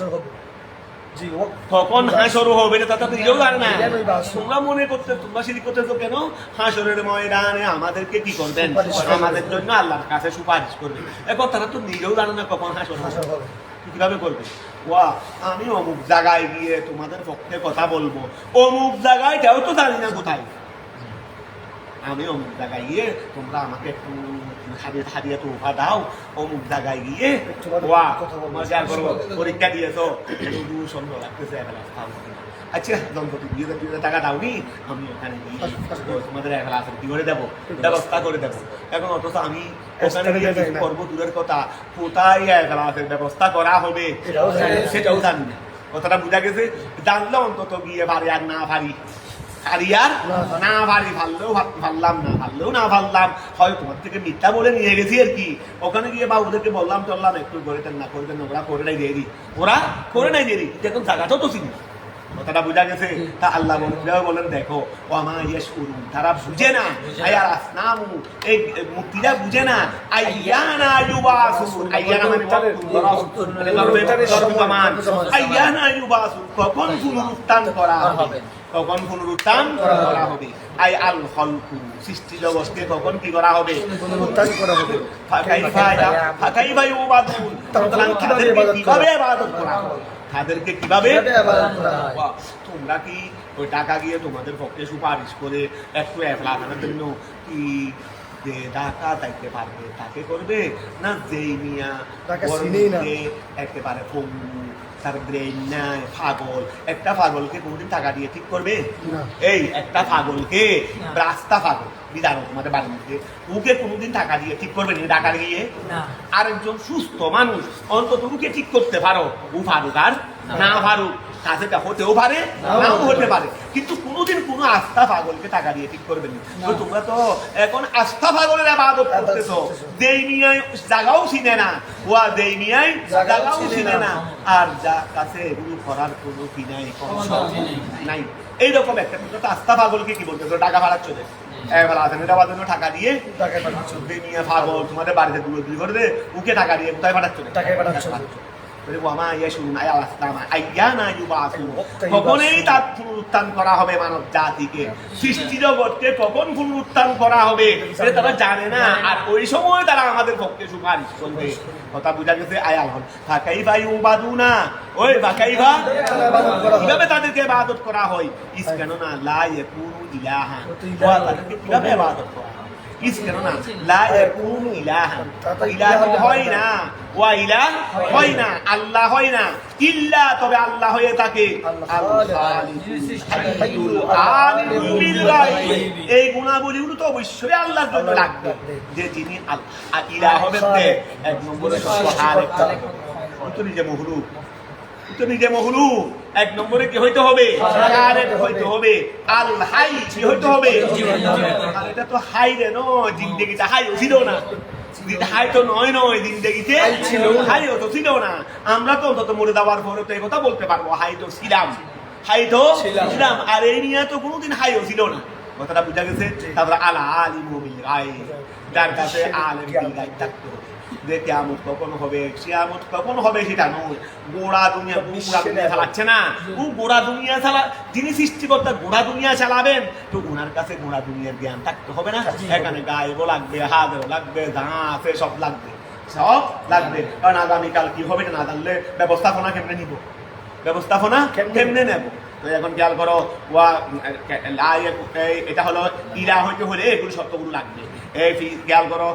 কখন হাসর হবে, তারা তো নিজেও জানে না। তোমরা মনে করতে, তোমরা শিরিক করতেছো কেন? হাসরের ময়দানে আমাদেরকে কি করবেন? আমাদের জন্য আল্লাহর কাছে সুপারিশ করবে। এখন তারা তো নিজেও জানে না কখন হাসর হবে, কিভাবে করবে? ওয়া আমি অমুক জায়গায় গিয়ে তোমাদের পক্ষে কথা বলবো, অমুক জায়গায় কেউ তো জানি না কোথায়। আমি অমুক জায়গায় গিয়ে তোমরা আমাকে একটু হারিয়ে তোফা দাও, অমুক জায়গায় গিয়ে মজা করবো, পরীক্ষা দিয়েছো সুন্দর লাগতেছে, আচ্ছা দম্পতি বিয়ে টাকা দাওনি, আমি ওখানে গিয়ে তোমাদের এখলাসের কি করে দেবো, ব্যবস্থা করে দেবো। এখন অথচ আমি ওখানে গিয়ে করবো দূরের কথা, কোথায় এখলাসের ব্যবস্থা করা হবে সেটাও জানি না। কথাটা বোঝা গেছে? জানলে অন্তত গিয়ে পারি আর না পারি, পারি আর না পারি, ভাললেও ভাবলাম, না ভাললেও না ভাবলাম, হয় তোমার থেকে মিথ্যা বলে নিয়ে গেছি আর কি। ওখানে গিয়ে বা ওদেরকে বললাম চললাম একটু করে দেন না করে দেন, ওরা করে নাই দেরি, ওরা করে নাই দেরি, এখন জায়গাটাও তো চিনি। কথাটা বোঝা গেছে? তা আল্লাহ বলেন দেখো ও আমার ইয়ে শুরু, তারা বুঝে না, আয়ার আসনামু, এই মূর্তিরা বুঝে না, আইয়ানা ইউবাসুন, আইয়ানা মানে আইয়ানা ইউবাসুন, কখন পুনরুত্থান করা হবে, কখন পুনরুত্থান করা হবে। আই আল খলকু, সৃষ্টি জগৎকে কখন কি করা হবে, পুনরুত্থান করা হবে। ফাকাইফা ইউবাদুন, কিভাবে ইবাদত করা হবে, তাদেরকে কিভাবে? তোমরা কি ওই টাকা গিয়ে তোমাদের পক্ষে সুপারিশ করে একটু এফলাফানোর জন্য কি টাকা চাইতে পারবে তাকে করবে, না যেই মিয়া একেবারে পঙ্গু, তার ব্রেন নাই, পাগল, একটা পাগলকে কোনদিন টাকা দিয়ে ঠিক করবে? এই একটা পাগলকে, রাস্তা পাগল বিদার তোমাদের বাড়ির মধ্যে, ওকে কোনোদিন টাকা দিয়ে ঠিক করবে না, টাকা গিয়ে। আরেকজন সুস্থ মানুষ অন্তত ওকে ঠিক করতে পারো, ও ফারুক আর না ফারুক, কাছেটা হতেও পারে নাও হতে পারে, কিন্তু কোনোদিন কোনো আস্থা পাগলকে টাকা দিয়ে ঠিক করবে না। তোমরা তো এখন আস্থা পাগলের ইবাদত করতেছো, যেই মিয়ায় জায়গাও চিনে না, ওয়া যেই মিয়ায় জায়গাও চিনে না, আর যা কাছে এগুলো করার কোনো কি নাই, নাই। এইরকম একটা তো আস্থা পাগলকে কি বলতেছো, টাকা ভাড়াচ্ছ যে টাকা দিয়ে পাগল তোমাদের বাড়িতে দূরে করে দে, ওকে টাকা দিয়ে কোথায় পাঠাচ্ছ? কখনই তার পুনরুত্থান করা হবে মানব জাতিকে, সৃষ্টি জগৎকে কখন পুনরুত্থান করা হবে সেটা তারা জানে না, আর ওই সময় তারা আমাদের পক্ষে সুপারিশ করবে। কথা বুঝা গেছে? আয়াল হন ফাকাইফা ইউবাদুনা, ওই ফাকাইফা কিভাবে তাদেরকে ইবাদত করা হয়, ইস কেন না লা ইয়াকুনু ইলাহা, তাদেরকে কিভাবে ইবাদত করা হয়, ইস কেন না লা ইয়াকুনু ইলাহা, ইলাহ হয় না, ওয়া ইলাহ হয় না, আল্লাহ হয় না, ইল্লা তবে আল্লাহ হয়ে থাকে এই গুণাবলীগুলো তো অবশ্যই আল্লাহর জন্য লাগবে, যে যিনি ইলাহ হবেন। এক নম্বরে নিজে মহলুক, নিজে মহলুক, এক নম্বরে কি হইতে হবে, হইতে হবে আল হাই, কি হইতে হবে, এটা তো হাই রে ন, জিন্দেগিটা হাই ছিল না, হাই তো নয় জিন্দেগিতে হাইও তো ছিল না। আমরা তো অন্তত মরে যাওয়ার পরে তো এই কথা বলতে পারবো হাই তো ছিলাম, হাই তো ছিলাম, আর এই নিয়ে তো কোনোদিন হাইও ছিল না। কথাটা বুঝা গেছে? তারপরে আলা আলিমু বিল গায়ব, যার কাছে আলেম বিল গায়ব থাকতো, যে কিয়ামত কখন হবে, কিয়ামত কখন হবে সেটা নয়, গোড়া দুনিয়া চালাচ্ছে না, ও গোড়া দুনিয়া চালা, যিনি সৃষ্টিকর্তা গোড়া দুনিয়া চালাবেন, তো ওনার কাছে গোড়া দুনিয়ার জ্ঞান থাকতে হবে না? এখানে গায়েবও লাগবে, হাতেরও লাগবে, যা আছে সব লাগবে, সব লাগবে। কারণ আগামীকাল কি হবে না জানলে ব্যবস্থাপনা কেমনে নিব, ব্যবস্থাপনা কেমনে নেব? তো এখন খেয়াল করো, এটা হলো ইলা হইতে হলে এগুলো শব্দগুলো লাগবে। খেয়াল করো,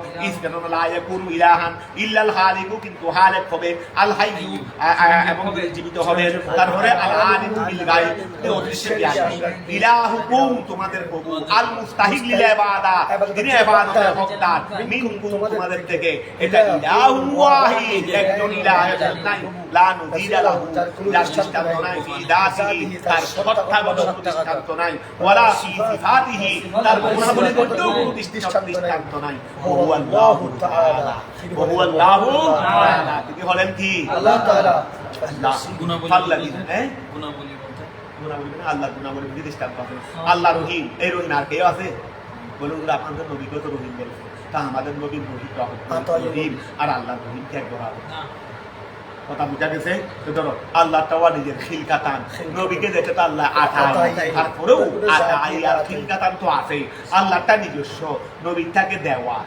ইলাহান ইল্লাল খালিকু, কিন্তু খালিক হবে আল হাইয়ু, এবং জীবিত হবে। তারপরে আল আলিমু বিল গায়ব, এই অদৃশ্যে ইলাহুকুম তোমাদের প্রভু, আল মুস্তাহিক লিল ইবাদা, যিনি ইবাদতের হকদার, মিনকুম তোমাদের থেকে, এটা ইলাহু ওয়াহিদ, একজন ইলাহ, নাই লা নুজিরা লাহু, যার দৃষ্টান্ত নাই, ফি দাতিহি তার সত্তাগত দৃষ্টান্ত নাই, ওয়ালা ফি সিফাতিহি তার গুণাবলী মধ্যেও কোনো দৃষ্টান্ত নাই। ওহুয়াল্লাহু তাআলা, ওহুয়াল্লাহু তাআলা, তিনি হলেন কি আল্লাহ তাআলা, আল্লাহ গুণাবলী, গুণাবলী বলতে গুণাবলী না, আল্লাহ গুণাবলী দৃষ্টান্ত আছে। আল্লাহ রহিম, এই রহিম আর কেউ আছে? বলুন আপনাদের নবীকে তো রহিম বলেছে, তা আমাদের নবীর রহিম আর আল্লাহ রহিমকে এক করা হবে না। কথা বুঝা গেছে? তো ধরো আল্লাহ তাওয়া নিজের খিলকাতান, নবীকে যেটা তো আল্লাহ আঠায়, তারপরেও আঠায় আর খিলকাতান তো আছে, আল্লাহটা নিজস্ব, নবীটাকে দেওয়া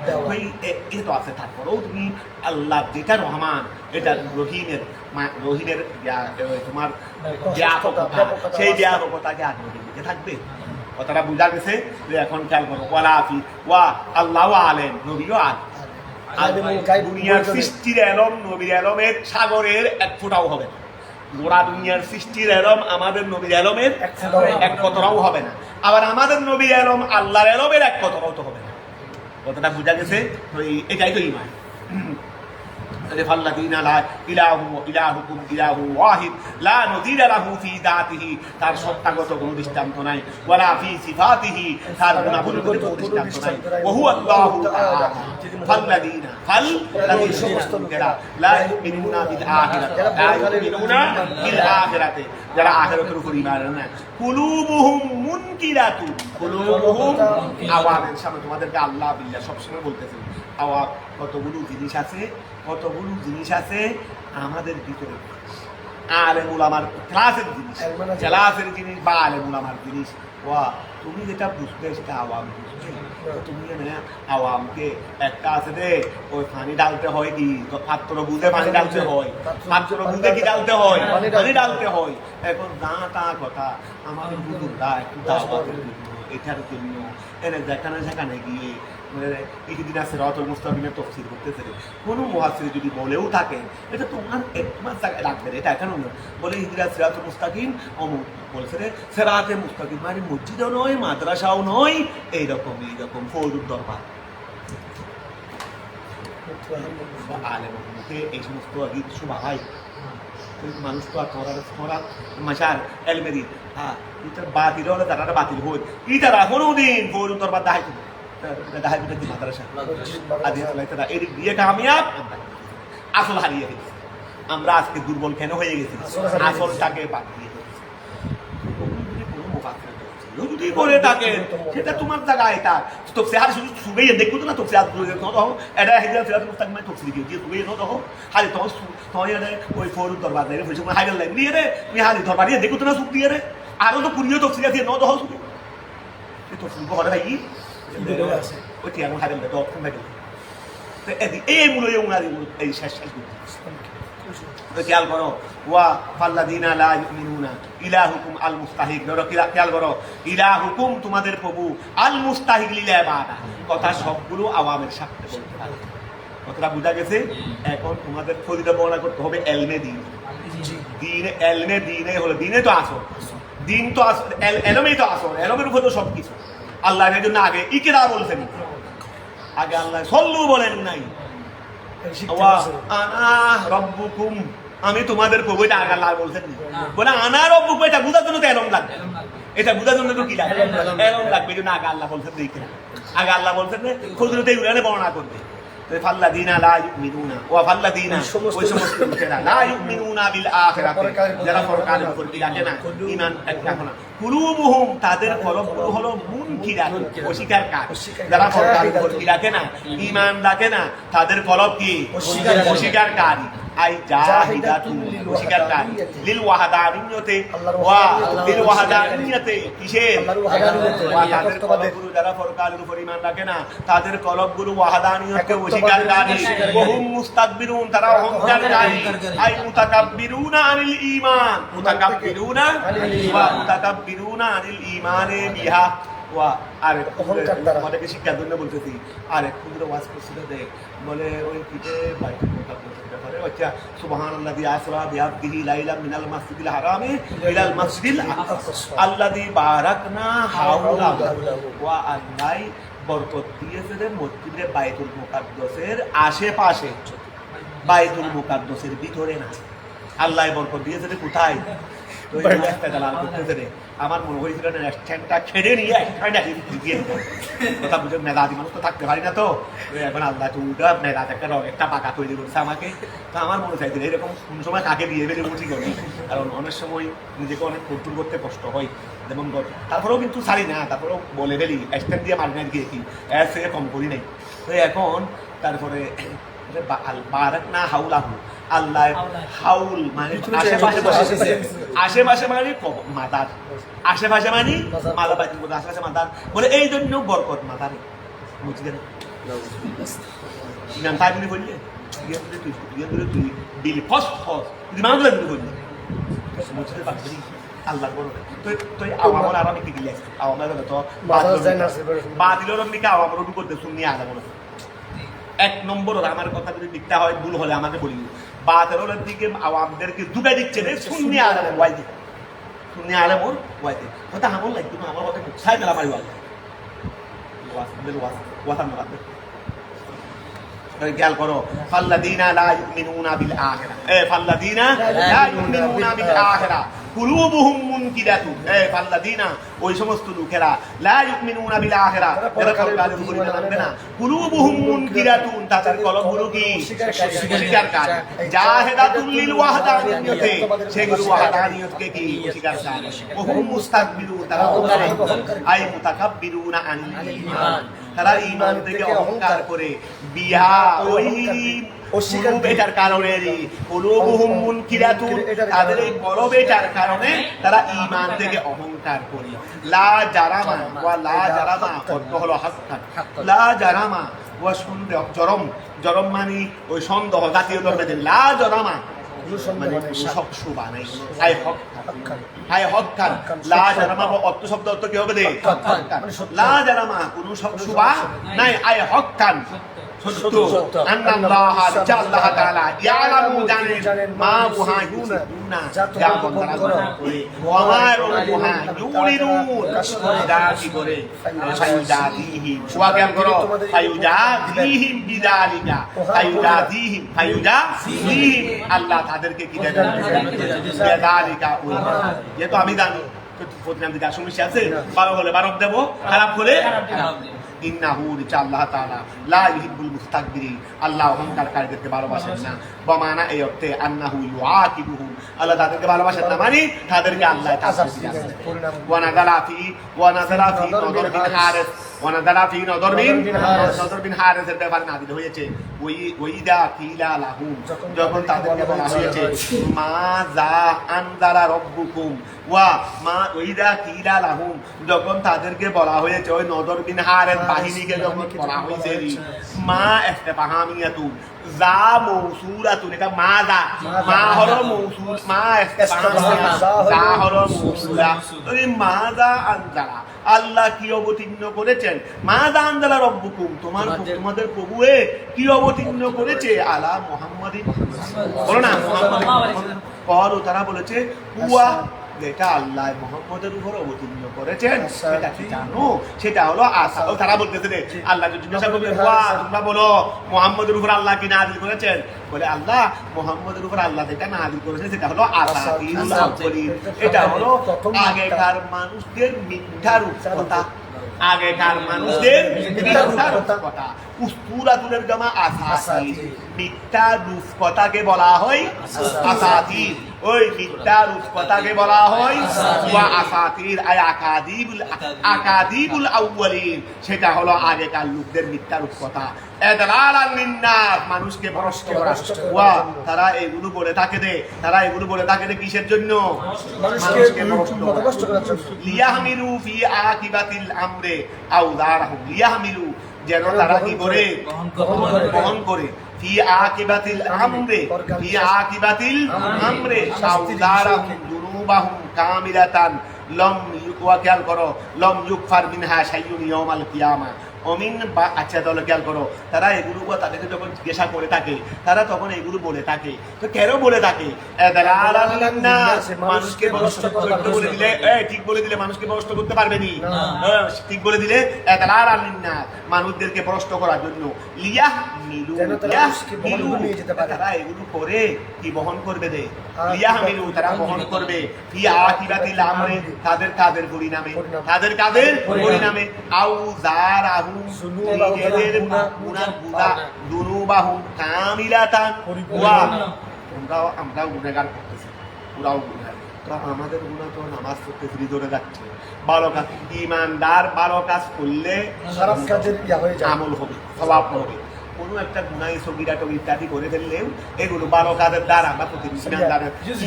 এ তো আছে, তারপরেও তুমি আল্লাহ যেটা রহমান, এটা রহিমের তোমার ব্যাপকতা, সেই ব্যাপকতাকে আর নবীকে থাকবে। কথাটা বোঝা গেছে? যে এখন খেয়াল করো, ওয়ালা আফি ওয়া আল্লাহ আলেন, নবীও আলেম। দুনিয়ার সৃষ্টির এলম নবীর এলমের সাগরের এক ফোঁটাও হবে না। গোড়া দুনিয়ার সৃষ্টির এলম আমাদের নবীর এলমের এক কতরাও হবে না। আবার আমাদের নবীর এলম আল্লাহর এলমের এক কতরাও তো হবে না। কথাটা বোঝা গেছে? তো এটাই তো ঈমান। ফাল্লাযীনা লা ইলাহু ইলাহুকুম ইলাহু ওয়াহিদ লা নযীরা লাহু ফি যাতিহি, তার সত্তাগত কোনো দৃষ্টান্ত নাই, ওয়ালা ফি সিফাতিহি, তার গুণাবলীর কোনো দৃষ্টান্ত নাই। ওয়া হুয়া আল্লাহু তাআলা। ফাল্লাযীনা যারা লা ইউমিনুনা বিল আখিরাতি, লা ইউমিনুনা বিল আখিরাতি, যারা আখিরাতের উপর ঈমান আনে না, কুলুবুহুম মুনকিরাতুন, কুলুবুহুম আওয়ামের সামনে তোমাদেরকে আল্লাহ বিল্লাহ সবসময় বলতেছে আওয়াম, কতগুলো জিনিস আছে আমাদের ভিতরে, আলেম উলামার ক্লাসের জিনিস বা আলেম উলামার জিনিস। ওয়া তুমি যেটা বুঝবে সেটা আওয়াম বুঝবে। তুমি মানে আওয়ামকে একটা আছে রে, ওই পানি ডালতে হয় কি, পাত্র বুঝে পানি ডালতে হয়, পাত্র বুঝে কি ডালতে হয়, পানি ডালতে হয়। এখন যা তা কথা আমাদের বুঝুনরা একটু দাওয়াতের জন্য, এটার জন্য এনে যেখানে গিয়ে কিছুদিন আছে সিরাতুল মুস্তাকিমের তাফসীর করতেছে, কোনো মুফাসসির যদি বলেও থাকেন এটা তোমার জায়গায় রাখবে, এটা কেন বলে ইহদিনাস সিরাতুল মুস্তাকিম অমুক বলছে রে, সিরাতে মুস্তাকিম মানে মসজিদও নয়, মাদ্রাসাও নয়, এইরকম ফৌজুর দরবার আলেম মুখে এই সমস্ত গীত শোভায় মানুষ তো আর তোরা মাসার এলমেরি ইটার বাতিল হলে তারা বাতিল হই, ইটারা কোনোদিন ফৌজুর দরবার দাহাই কি মাদ্রাসা এর দিয়ে কামিয়াব, আসল হারিয়ে গেছে। আমরা আজকে দুর্বল কেন হয়ে গেছি? আসলটাকে বাদ দিয়ে যদি করে থাকে সেটা তোমার জায়গায়, এটা তো সেহার শুধু সুবেই দেখবো তো না, তো সেহার এটা হিজরা ফেরাত মুস্তাকিম মানে তফসিল দিয়ে সুবেই ন তো হারি তো ওই ফৌজুর দরবার রে ফেসে হাইডাল লাইন দিয়ে রে তুমি হারি দরবার দিয়ে দেখো তো না সুখ দিয়ে রে, আরো তো পুরিও তফসিল দিয়ে ন তো সুবে তফসিল করে ভাই ওইটি এখন হাইডাল তো কমে গেল। এই মূল এই শেষ খেয়াল করো, ওয়া ফাল্লাযীনা লা ইউমিনুনা ইলাহুকুম আল মুস্তাহিক, খেয়াল করো, ইলাহুকুম তোমাদের প্রভু, আল মুস্তাহিক লিল ইবাদা, কথা সবগুলো আওয়ামের সাথে বলতে পারে। কথাটা বোঝা গেছে? এখন তোমাদের ফজিলত বর্ণনা করতে হবে এলমে দ্বীন, এলমে দ্বীনে হলো দ্বীনে তো আসল, দ্বীন তো আসল, এলমেই তো আসল, এলমের উপর তো সবকিছু। আল্লাহ এর জন্য আগে ইকরা বলছেন, আগে আল্লাহ সল্লু বলেন নাই, আনা রব্বুকুম আমি তোমাদের প্রভু, এটা আগে আল্লাহ বলছেন বলে আনা রব্বুকুম, এটা বুঝার জন্য তো এলম লাগবে, এটা বুঝার জন্য তো কি লাগবে, এলম লাগবে। এই জন্য আগে আল্লাহ বলছেন, আগে আল্লাহ বলছেন ফজিলত এই বর্ণনা করবে। ফাল্লাযীনা লা ইউমিনুনা ওয়া ফাল্লাযীনা ওই সমস্ত লোকেরা লা ইউমিনুনা বিল আখিরাতি, যারা পরকালের উপর রাখে না, ঈমান রাখে না, কুলুবুহুম তাদের কলবগুলো হলো মুনকিরাতুন, অস্বীকারী। যারা পরকালের উপর রাখে না, ঈমান রাখে না, তাদের কলব কি অস্বীকারী। আই জাহিদাতুন অস্বীকারী, লিল ওয়াহদানিয়্যতি ওয়া লিল ওয়াহদানিয়্যতি, কিসের তাদের কলবগুলো যারা পরকালের উপর ঈমান রাখে না, তাদের কলবগুলো ওয়াহদানিয়তকে অস্বীকারী, ওহুম মুস্তাকবিরুন তারা অহংকারী, আই মুতাকাব্বিরুনা আনিল ঈমান, মুতাকাব্বিরুনা ওয়া মুতাকাব্বিরুনা আনিল ঈমানে বিহা ওয়া। আর আমাদেরকে শিক্ষার জন্য বলতেছি, আর এক ক্ষুদ্র ওয়াজ করছিল দেখ, বলে ওই পিঠে বাইতুল মুকাদ্দাসের ব্যাপারে, আচ্ছা সুবহানাল্লাযী আসরা বিআবদিহি লাইলাম মিনাল মাসজিদিল হারামি ইলাল মাসজিদিল আকসা আল্লাযী বারাকনা হাওলাহু ওয়া আল্লাহ বরকত দিয়েছে যে মসজিদে বাইতুল মুকাদ্দাসের আশেপাশে, বাইতুল মুকাদ্দাসের ভিতরে না। আল্লাহ বরকত দিয়েছে যে কোথায়? আমার মনে হয়েছিল স্ট্যান্ডটা ছেড়ে নিয়ে কথা বুঝে মেধাদি মানুষ তো থাকতে পারি না, তো এখন আল্লাহ চুলটা মেধাদ একটা রং একটা পাকা তৈরি করছে আমাকে। তো আমার মনে চাইছিল এরকম কোন সময় কাকে দিয়ে ফেলে বুঝি করি, কারণ অনেক সময় নিজেকে অনেক কন্ট্রোল করতে কষ্ট হয়, যেমন তারপরেও কিন্তু ছাড়ি না, তারপরেও বলে ফেলি স্ট্যান্ড দিয়ে মারি না গিয়ে কি সে কম করি নাই। তো এখন তারপরে বারাকনা হাওলাহু, আল্লাহ হাউল মানে আশেপাশে মানে মাদার, আশেপাশে মানে মাদার, আশেপাশে মাদার বলে, এই জন্য বরকত মাদার বুঝলেন ইমাম তাই বলি বললে তুই বিল ফস ফস যদি মানুষ বললি মসজিদে পারবি আল্লাহর বড় তো আওয়ামর আরামে কি গিয়ে আওয়ামর তো বাতিলের নিকে আওয়ামর রুকু করতে শুনি আলাম এক নম্বর আমার কথা যদি দিকটা হয় ভুল হলে আমাকে বলি বাতিলের দিকে আওয়ামদেরকে দুগাই দিচ্ছে রে শুনি আলাম ওয়াইদি শুনি আলাম ওর ওয়াইদি কথা আমল লাগবে না আমার কথা ছাই গেলাম আর ওয়াস আমরা খেয়াল করো ফাল্লাযীনা লা ইউমিনুনা বিল আখিরাহ ফাল্লাযীনা লা ইউমিনুনা বিল আখিরাহ কুলুবুহুম মুনকিরাতুন ফাল্লাযীনা ওই সমস্ত লোকেরা লা ইউমিনুনা বিল আখিরাহ যারা পরকালের উপর ঈমান আনবে না কুলুবুহুম মুনকিরাতুন তাদের কলবগুলো কি স্বীকারকারী জাহিদাতুল লিল ওয়াহদানিয়্যতি সেগুলো ওয়াহদানিয়তকে কি স্বীকারকারী ওয়া হুম মুস্তাকবিরুন তারা আই মুতাকাব্বিরুনা আনিল ঈমান তারা ঈমান থেকে অহংকার করে বিহা ওই অস্বীকার কারণে কুলুবুহুম মুনকিরাতুন তাদের এই কলবেটার কারণে তারা ঈমান থেকে অহংকার করে লা জারামা ওয়া লা জারামা অর্থ হলো হাক্কান লা জারামা ওয়া সন্দেহ জরম মানে ওই সন্দেহ জাতীয় ধর্মের লা জারামা মানে সব শুবা নাই হাই হক্কান লা জারামা অর্থ শব্দ অর্থ কি হবে রে লা জারামা কোন সব শুবা নাই আই হক্কান সত্য আল্লাহ আল্লাহ তাআলা ইয়ালামু জানেন মা ওহা ইউনা যা বন্ধরা করে ওয়া রুহা ইউরিনুন যা কি করে ফায়ুজাদিহি ওয়া কেন করো ফায়ুজাদিহিম বিযালিকা ফায়ুজাদিহিম আল্লাহ তাদেরকে কি দেন বিযালিকা ওই যে তো আমি জানি প্রতিনাম দিকে সমস্যা আছে 12 হলে 12 দেব খারাপ হলে খারাপ দেব ইন্নাহু আল্লাহ তাআলা লা ইউহিব্বুল মুস্তাকবিরিন আল্লাহ অহংকারীদেরকে ভালোবাসেন না বমানা এই অর্থে আন্নাহু ইউআকিবুহুম আল্লাহ তাদেরকে ভালোবাসেন না মানে তাদেরকে আল্লাহ তাসবিহ করেন ওয়া নাযালা ফি নদর বিন হারিস নদর বিন হারিসের ব্যাপারে নাযিল হয়েছে ওইদা কিলা লাহুম যখন তাদেরকে বলা হয়েছে মা যা আনজালা রাব্বুকুম ওয়া মা ওইদা কিলা লাহুম যখন তাদেরকে বলা হয়েছে ওই নদর বিন হারিস বাহিনীকে যখন বলা হয়েছে মা ইস্তিফহামিয়াতু যা মৌসুলাতুন এটা মা হলো মৌসুল মা ইস্তিফহামিয়া যা হলো মৌসুলা এই মা যা আনজালা আল্লাহ কি অবতীর্ণ করেছেন মা যা আনজালা রাব্বুকুম তোমাদের প্রভুয়ে কি অবতীর্ণ করেছে আলা মুহাম্মাদিন বলো না মুহাম্মাদিন পর তারা বলেছে হুয়া যেটা আল্লাহ মুহাম্মদের উপর অবতীর্ণ করেছেন সেটা কি জানো সেটা হলো আসা তারা বলতেছে রে আল্লাহ জিজ্ঞাসা করবে তোমরা বলো মুহাম্মদের উপর আল্লাহ কি নাযিল করেছেন বলে আল্লাহ মুহাম্মদের উপর আল্লাহ যেটা নাযিল করেছেন সেটা হলো আসাতিরুল আউয়ালিন এটা হলো আগেকার মানুষদের মিথ্যা রূপকথা আগেকার মানুষদের মিথ্যা রূপকথা উসতুরাতুলের জামা আসাতির মিথ্যা রূপকথাকে বলা হয় আসাতির ওই মিথ্যা রূপকথাকে বলা হয় ওয়া আসাতির আকাদিবুল আউয়ালিন সেটা হলো আগেকার লোকদের মিথ্যা রূপকথা ইদলালান লিন্নাস মানুষকে ভ্রষ্ট করা ওয়া তারা এগুলো বলে থাকে দে কিসের জন্য মানুষকে ভ্রষ্ট করার জন্য লিয়াহমিলু ফি আকিবাতিল আমরে আউযারহুম লিয়াহমিলু যেন তারা কি করে বহন করে ফি আকিবাতিল আমরে আউযারহুম যুনুবাহুম কামিলাতান লম ইউকাল করো লম ইউকফার মিনহা শাইউন ইয়াউমাল কিয়ামা অমিন বা আচ্ছা তাহলে খেয়াল করো তারা এগুলো তাদেরকে যখন জিজ্ঞাসা করে থাকে তারা তখন এগুলো বলে থাকে তো কেন বলে থাকে মানুষকে ভ্রষ্ট করতে বলে দিলে ঠিক বলে দিলে মানুষকে ভ্রষ্ট করতে পারবে নি ঠিক বলে দিলে মানুষদেরকে ভ্রষ্ট করার জন্য তারা এগুলো করে কি বহন করবে দে তারা বহন করবে তাদের পরিণামে আউযারহুম নিজেদের দুনুবাহুম কামিলাতান ওয়া আমরা গুনাহগার করতেছি পুরাও গুনাহ তো আমাদের গুনাহ তো নামাজ পড়তে ফিরে ধরে যাচ্ছে ভালো কাজ ইমানদার ভালো কাজ করলে খারাপ কাজের ইয়া হয়ে যায় আমল হবে সওয়াব হবে কোনো একটা গুনাহ সগীরা টগীরা ইত্যাদি করে ফেললেও এগুলো ভালো কাজের দ্বারা আমরা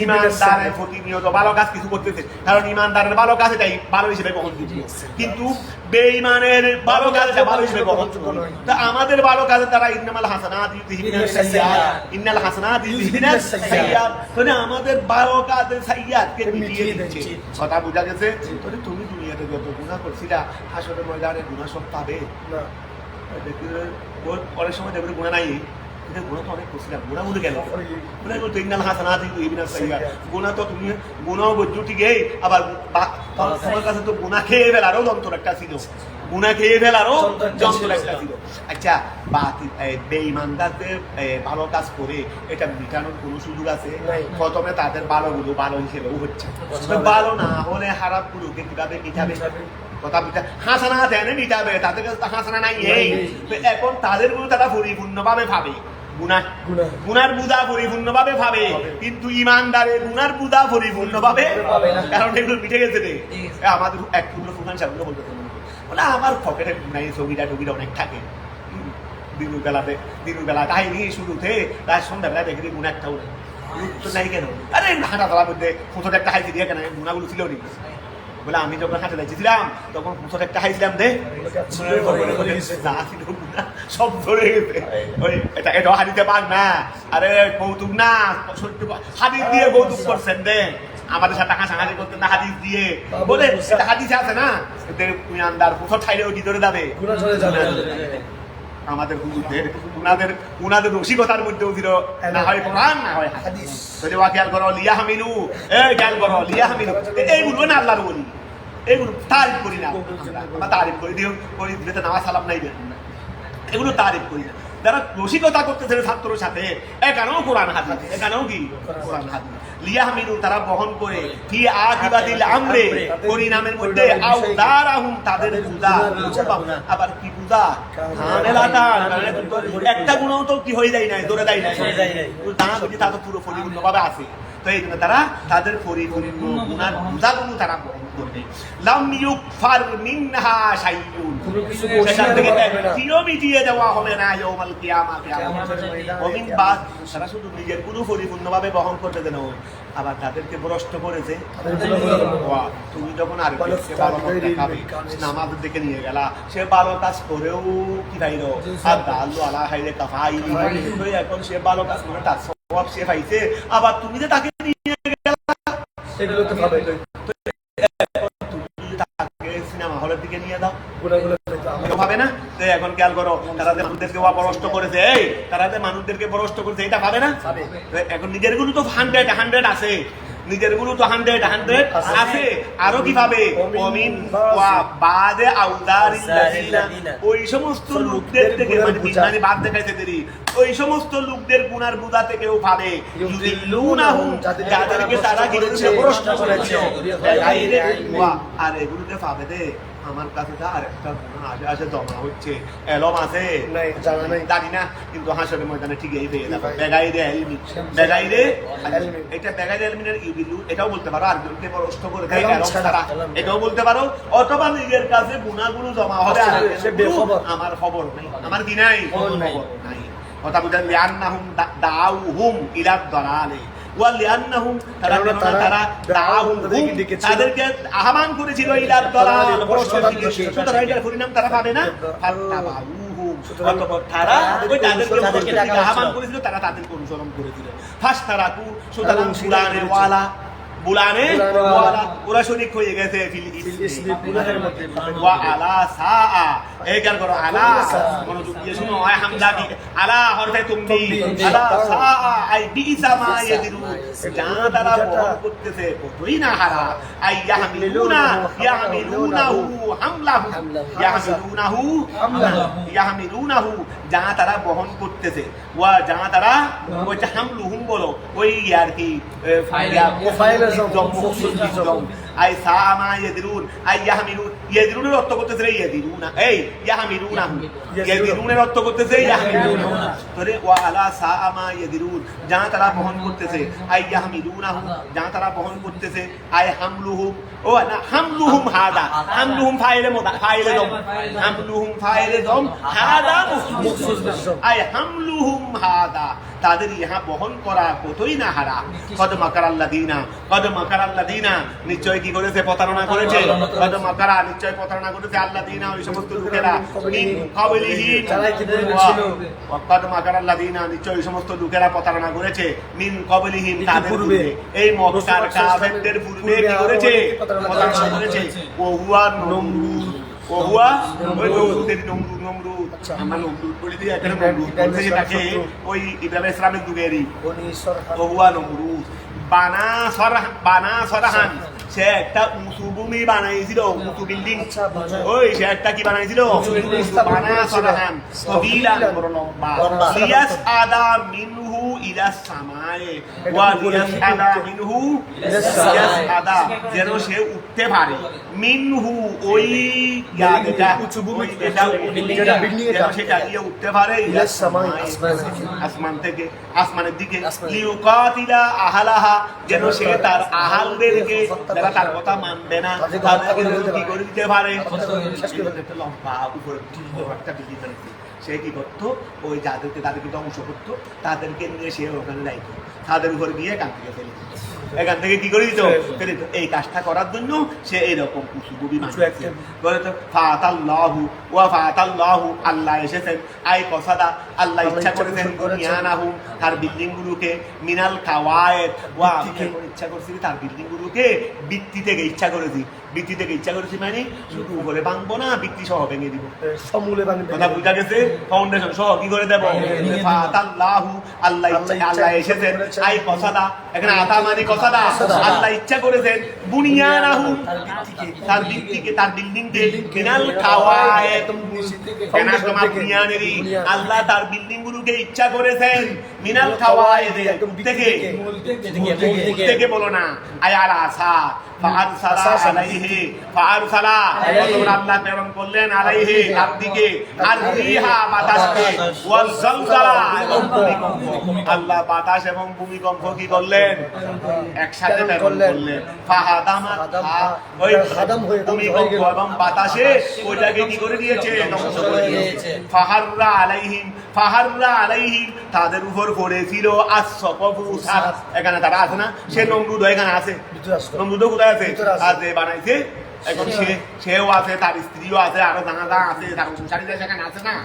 ইমানদারের প্রতিনিয়ত ভালো কাজ কিছু করতেছে, কারণ ইমানদারের ভালো কাজ এটাই ভালো হিসেবে গ্রহণযোগ্য, কিন্তু বেঈমানের ভালো কাজ এটা ভালো হিসেবে গ্রহণযোগ্য নয়। তা আমাদের ভালো কাজের দ্বারা ইন্নামাল হাসানাত ইউযহিবুনাস সাইয়্যাত, ইন্নাল হাসানাত ইউযহিবুনাস সাইয়্যাত, মানে আমাদের ভালো কাজের সাইয়্যাতকে মিটিয়ে দিচ্ছে। কথা বোঝা গেছে? তাহলে তুমি দুনিয়াতে যত গুনাহ করছিলা হাসরের ময়দানে গুনাহ সব পাবে না। অনেক সময় দেখবে গুনাহ নাই, গুনাহ তো অনেক করছিলাম, গুনাহগুলো গেল গুনাহ তো ইন্নাল হাসানাত ইউযহিবুনাস সাইয়্যাত, গুনাহ তো তুমি গুনাহ বজ্জুটি গেই, আবার তোমার কাছে তো গুনাহ খেয়ে ফেলারও যন্ত্র একটা ছিল, গুনাহ খেয়ে ফেলারও যন্ত্র একটা ছিল। আচ্ছা, বেঈমানদারদের ভালো কাজ করে এটা মিটানোর কোনো সুযোগ আছে? প্রথমে তাদের ভালোগুলো ভালো হিসেবেও হচ্ছে, ভালো না হলে খারাপগুলোকে কিভাবে মিটাবে? কথা বুঝতে হাসানা দেনে মিটাবে, তাদের কাছে তো হাসানা নাই। এই এখন তাদের গুলো তারা পরিপূর্ণভাবে ভাবে, গুনার বুঝা পরিপূর্ণভাবে ভাবে, কিন্তু ইমানদারের গুনার বুঝা পরিপূর্ণভাবে, কারণ এগুলো মিটে গেছে রে। আমাদের এক টুকরো ফুকান সাহেব বলতে বলে আমার পকেটে গুনাই ছবিটা টবিটা অনেক থাকে, দিনের বেলা কাহিনী শুরুতে তার সন্ধ্যাবেলা দেখি গুণা একটাও নেই, নাই কেন? আরে হাঁটা চলার মধ্যে ফুঁসোট একটা হাইছি দিয়ে কেন গুণাগুলো ছিল নি? বলে আমি যখন হাঁটে যাচ্ছিলাম তখন ফুঁসোট একটা হাইছিলাম দে সব ধরে গেছে। ওই এটাও হারিতে পার না, আরে কৌতুক না, হাদিস দিয়ে কৌতুক করছেন দে, আমাদের সাথে হাসাহাসি করতেন না হাদিস দিয়ে। বলে এটা হাদিসে আছে না, ইমানদার ফুঁসোট খাইলেও কি ধরে যাবে? আমাদের হুজুরদের উনাদের রসিকতার মধ্যেও ছিল, না হয় কোরআন না হয় হাদিস। যদি খেয়াল করো লিয়াহমিলু, খেয়াল করো লিয়াহমিলু, এইগুলো না আল্লাহর ওলি, এইগুলো তারিফ করি না আমরা, তারিফ করি দিও করি দিলে তো নামাজ সালাম নাই দেন, এগুলো তারিফ করি না। যারা রসিকতা করতেছে ছাত্রের সাথে, এখানেও কোরআন হাদিস, এখানেও কি কোরআন হাদিস। লিয়াহমিলু, তারা বহন করে ফি আকিবাতিল আমরে, পরিণামের মধ্যে আউদারাহুম, তাদের বুঝা। আবার কি বুঝা? একটা গুণও তো কি হয়ে যায় নাই, ধরে দেয় নাই, তারা বুঝি তা তো পুরো পরিপূর্ণভাবে আছে। তো এই জন্য তারা তাদের পরিপূর্ণ গুণার বুঝাগুলো তারা বহন করবে। লাম ইউকফার মিনহা শাইউন, সেখান থেকে চির মিটিয়ে দেওয়া হবে না ইয়াউমাল কিয়ামা, ওমিন বাদ। তারা শুধু নিজের গুণ পরিপূর্ণভাবে বহন করবে যেন, আবার তাদেরকে ভ্রষ্ট করেছে। তুমি যখন আরেকজনকে ভালো পথ দেখাবে, নামাজের দিকে নিয়ে গেলা, সে ভালো কাজ করেও কি পাইলো? আর দাল্লু আলা হাইরে কাফাইলি, এখন সে ভালো কাজ করে তার সওয়াব সে পাইছে, আবার তুমি যে তাকে নিয়ে গেলা সেগুলো তো পাবে। তুমি যদি তাকে সিনেমা হলের দিকে নিয়ে দাও, ভাবে না? এখন খেয়াল করো, তারা যে মানুষদেরকে ভ্রষ্ট করেছে, এই তারা যে মানুষদেরকে ভ্রষ্ট করেছে, এটা ভাবে না? এখন নিজের গুলো তো 100 আছে, নিজের গুলো তো 100 আছে, আরো কি ভাবে? অমিন ওয়া বাদে আউদারিল্লাযিনা, ওই সমস্ত লোকদের থেকে, মানে বাদ দেখাইতে দেরি, ওই সমস্ত লোকদের গুনার বুঝা থেকেও ভাবে ইউদিল্লুনাহুম, যাদেরকে তারা ভ্রষ্ট করেছে। আর এগুলোতে ভাবে দে আমার কাছে তো আরেকটা আসে জমা হচ্ছে, এলম আছে জানি না, কিন্তু হাসরের ময়দানে ঠিকই পেয়ে যাবো। বেগাইরে এলমি, বেগাইরে এটা বেগাইরে এলমিনের ইউদিল্লু, এটাও বলতে পারো, আরেকজনকে ভ্রষ্ট করে দেয় এলম ছাড়া, এটাও বলতে পারো। অথবা নিজের কাছে গুনাহগুলো জমা হবে, আমার খবর নাই, আমার কি নাই, খবর নাই। কথা বুঝলেন? লিআন্নাহুম দাউহুম ইলা দালালে, তাদেরকে আহ্বান করেছিল ইলাদ দালাল, ভ্রষ্টের দিকে, সুতরাং এটার পরিণাম তারা পাবে না। তারা তাদেরকে ভ্রষ্টের দিকে আহ্বান করেছিল, তারা তাদেরকে অনুসরণ করেছিল। ফাসতারাকু, সুতরাং বুলানে ওয়ালা, বুলানে ওয়ালা, ওরা শরীক হয়ে গেছে ফিল ইসমি, ওয়া আলা সাআ, এই কার করো আলা, মনোযোগ দিয়ে শুনো, আয় হামজা কি আলা হরফে তুমি, আলা সাআ আই বিইসা মা ইয়াদিরু, যা তারা বহন করতেছে কতই না হারা। আই ইয়াহমিলুনাহু হামলাহু, ইয়াহমিলুনাহু, যা তারা বহন করতেছে, ওয়া যা তারা ওই হামলুহুম বলো, ওই আর কি আই সামা ইয়াদিরুন আই ইয়াহমিলুন ইয়াদিরুনের অর্থ করতেছে ইয়াদিরুনা এই ইয়াহমিলুনাহু ইয়াদিরুনের অর্থ করতেছে ইয়াহমিলুনা তোরে ওয়া আলা সামা ইয়াদিরুন যা তারা বহন করতেছে আই ইয়াহমিলুনাহু যা তারা বহন করতেছে আই হামলুহুম ও না হামলুহুম হাদা হামলুহুম ফাইলে দম হামলুহুম ফাইলে দম হাদা মুখসুস আই হামলুহুম হাদা তাদের ইহা বহন করা কতই না হারা কদ মাকারাল্লাযিনা নিশ্চয় কি করেছে প্রতারণা করেছে কদ মাকারা নিশ্চয় প্রতারণা করেছে আল্লাযিনা ওই সমস্ত লোকেরা মিন ক্বাবলিহিম কদ মাকারাল্লাযিনা নিশ্চয় ওই সমস্ত লোকেরা প্রতারণা করেছে মিন ক্বাবলিহিম তাদের পূর্বে এই মক্কার কাফেরদের পূর্বে কি করেছে প্রতারণা করেছে ও হুয়া নমরুদ ও হুয়া ওই নমরুদ আমরা নমরুদ বলি দিয়ে একটা নমরুদ বলতে যেটাকে ওই ইব্রাহিম ইসলামের যুগেরই ও হুয়া নমরুদ বানা সরাহান সে একটা উঁচু ভূমি বানাইছিল উঁচু বিল্ডিং ওই সে একটা কি বানাইছিল বানা সরাহান সবিলান বড় লম্বা লিয়াস আদা মিনহু ইলাস সামায়ে ওয়া লিয়াস আদা মিনহু ইলাস আদা যেন সে উঠতে পারে মিনহু ওই এটা উঁচু ভূমি এটা বিল্ডিং যেন সে চালিয়ে উঠতে পারে ইলাস সামায়ে আসমান থেকে আসমানের দিকে লিউকাতিলা আহলাহা যেন সে তার আহালদেরকে যারা তার কথা মানবে না তাদেরকে কি করে দিতে পারে লম্বা উপরে একটা বিল্ডিং বানাইছে সে কি করতো ওই তাদেরকে ধ্বংস করতো তাদেরকে নিয়ে সে ওখানে যাইতো তাদের উপর গিয়ে এখান থেকে ফেলে দিত এখান থেকে কি করে দিত ফেলে দিত এই কাজটা করার জন্য সে এইরকম কুসুবি বানিয়েছে বলে তো ফাতাল্লাহু ওয়া ফাতাল্লাহু আল্লাহ এসেছেন আই কসাদা আল্লাহ ইচ্ছা করেছেন দুনিয়ানাহু তার বিল্ডিং গুলোকে মিনাল কাওয়ায়েদ ওয়া ইচ্ছা করছি তার বিল্ডিং গুলোকে ভিত্তি থেকে ইচ্ছা করেছি মানে শুধু উপরে ভাঙবো না ভিত্তি সহ ভেঙে দিব সমূলে ভাঙবে কথা বুঝা গেছে ফাউন্ডেশন সহ কি করে দেব ফাতাল্লাহু আল্লাহ এসেছেন আই কসাদা এখানে আতা মানে কসাদা আল্লাহ ইচ্ছা করেছেন বুনিয়ানাহু তার ভিত্তিকে তার বিল্ডিং কে মিনাল কাওয়ায়েদ কেন তোমার বুনিয়ানেরই আল্লাহ তার বিল্ডিং গুলোকে ইচ্ছা করেছেন মিনাল কাওয়ায়েদ থেকে বলো না আয়ারা আসা ফাআরসালা আল্লাহ প্রেরণ করলেন আলাইহি তার দিকে আর রিহা বাতাসকে ওয়াল জালজালা আল্লাহ বাতাস এবং ভূমিকম্প কি করলেন একসাথে প্রেরণ করলেন ফাহাদামা ওই ভূমিকম্প এবং বাতাসে ওইটাকে কি করে দিয়েছে ধ্বংস করে দিয়েছে ফাহাররা আলাইহিম তাদের উপর পড়েছিল আসফুসাত এখানে তারা আছে না সে নমরুদ এখানে আছে নমরুদ কোথায় আছে আর যে বানাইছে এখন সেও আছে তার স্ত্রীও আছে আরো জানা আছে তার সংসারীরা সেখানে আছে না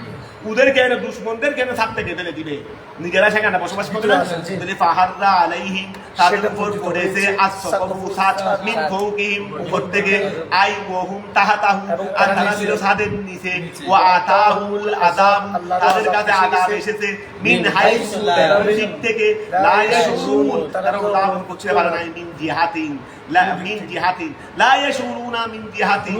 ওদের কেন দুশ্মনদের কেন থাকতে ফেলে দিবে নিজেরা সেখানে বসবাস করবে না ফাহাররা আলাইহিম তাদের উপর পড়েছে আসফুসাত মিন ফাওকিহিম উপর থেকে আই ওয়াহুম তাহাতাহু আর তারা ছিল ছাদের নিচে ওয়া আতাহুল আযাব তাদের কাছে আযাব এসেছে মিন হাইসু দিক থেকে লা ইয়াশুরুন তারা উদাহরণ করতে পারে না মিন জিহাতিন লা ইয়াশুরুনা মিন জিহাতিন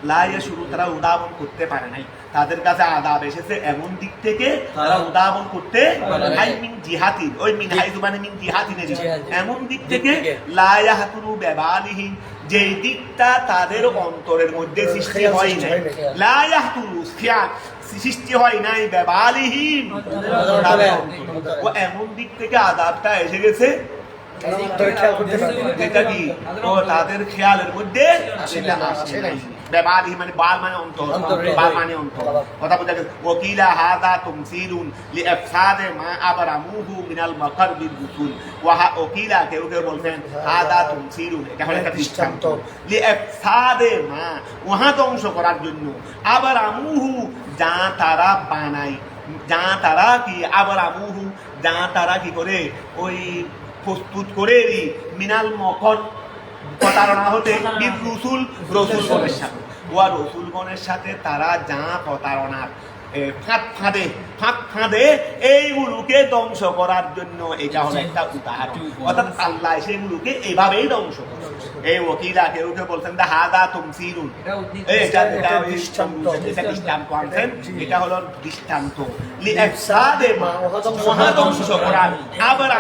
লা ইয়াশুরু তারা উদাহরণ করতে পারে নাই তাদের কাছে আযাব এসেছে এমন দিক থেকে তারা উদাহরণ করতে হাই মিন জিহাতিন ওই মিন হাইসু মানে মিন জিহাতিন এমন দিক থেকে লা ইয়াহতুরু বিবালিহি যে দিকটা তাদের অন্তরের মধ্যে সৃষ্টি হয় নাই লা ইয়াহতুরু সৃষ্টি হয় নাই বিবালিহিম ও এমন দিক থেকে আযাবটা এসে গেছে যেটা কি ও তাদের খেয়ালের মধ্যে সেটা আসে নাই বেবালি মানে বাল মানে অন্তর বাল মানে অন্তর কথা বোঝা গেছে ওকিলা হাদা তুমসিলুন লিইফসাদে মা আবরামুহু মিনাল মাকার বিল বুতুল ওয়া ওকিলা কেউ বলছেন হাদা তুমসিলুন এটা হলো একটা দৃষ্টান্ত লিইফসাদে মা ওহা ধ্বংস করার জন্য আবরামুহু যা তারা বানায় যা তারা কি আবরামুহু যা তারা কি করে ওই প্রস্তুত করে মিনাল মকর প্রতারণা হতে রসুলগণের সাথে তারা যা প্রতারণার ফাঁদে এইগুলোকে ধ্বংস করার জন্য এটা হলো একটা উদাহরণ। অর্থাৎ আল্লাহ সেগুলোকে এভাবেই ধ্বংস করে। এই ওকিলা কেউ কেউ বলছেন হাদা তুমসিরুন, এটা দৃষ্টান্ত আনছেন, এটা হলো দৃষ্টান্ত লিইফসাদে মহাধ্বংস করার আবার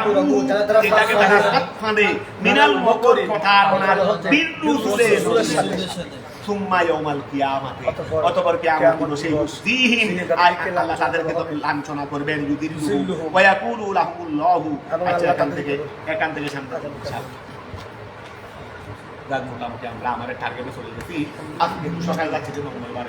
যেটাকে তারা ফাঁদে মিনাল মকর প্রতারণার বিরুদ্ধে সুম্মা ইয়াউমাল কিয়ামাতে, অতঃপর কিয়ামত সেই মুসদিহিন আল্লাহ তাদেরকে লাঞ্ছনা করবেন, ইউদিল্লুহু ওয়া ইয়াকুলু লাহুমুল্লাহু। আচ্ছা, এখান থেকে সামনে মোটামুটি আমরা আমার টার্গেটে চলে গেছি। আজকে সকাল যাচ্ছি যে মঙ্গলবার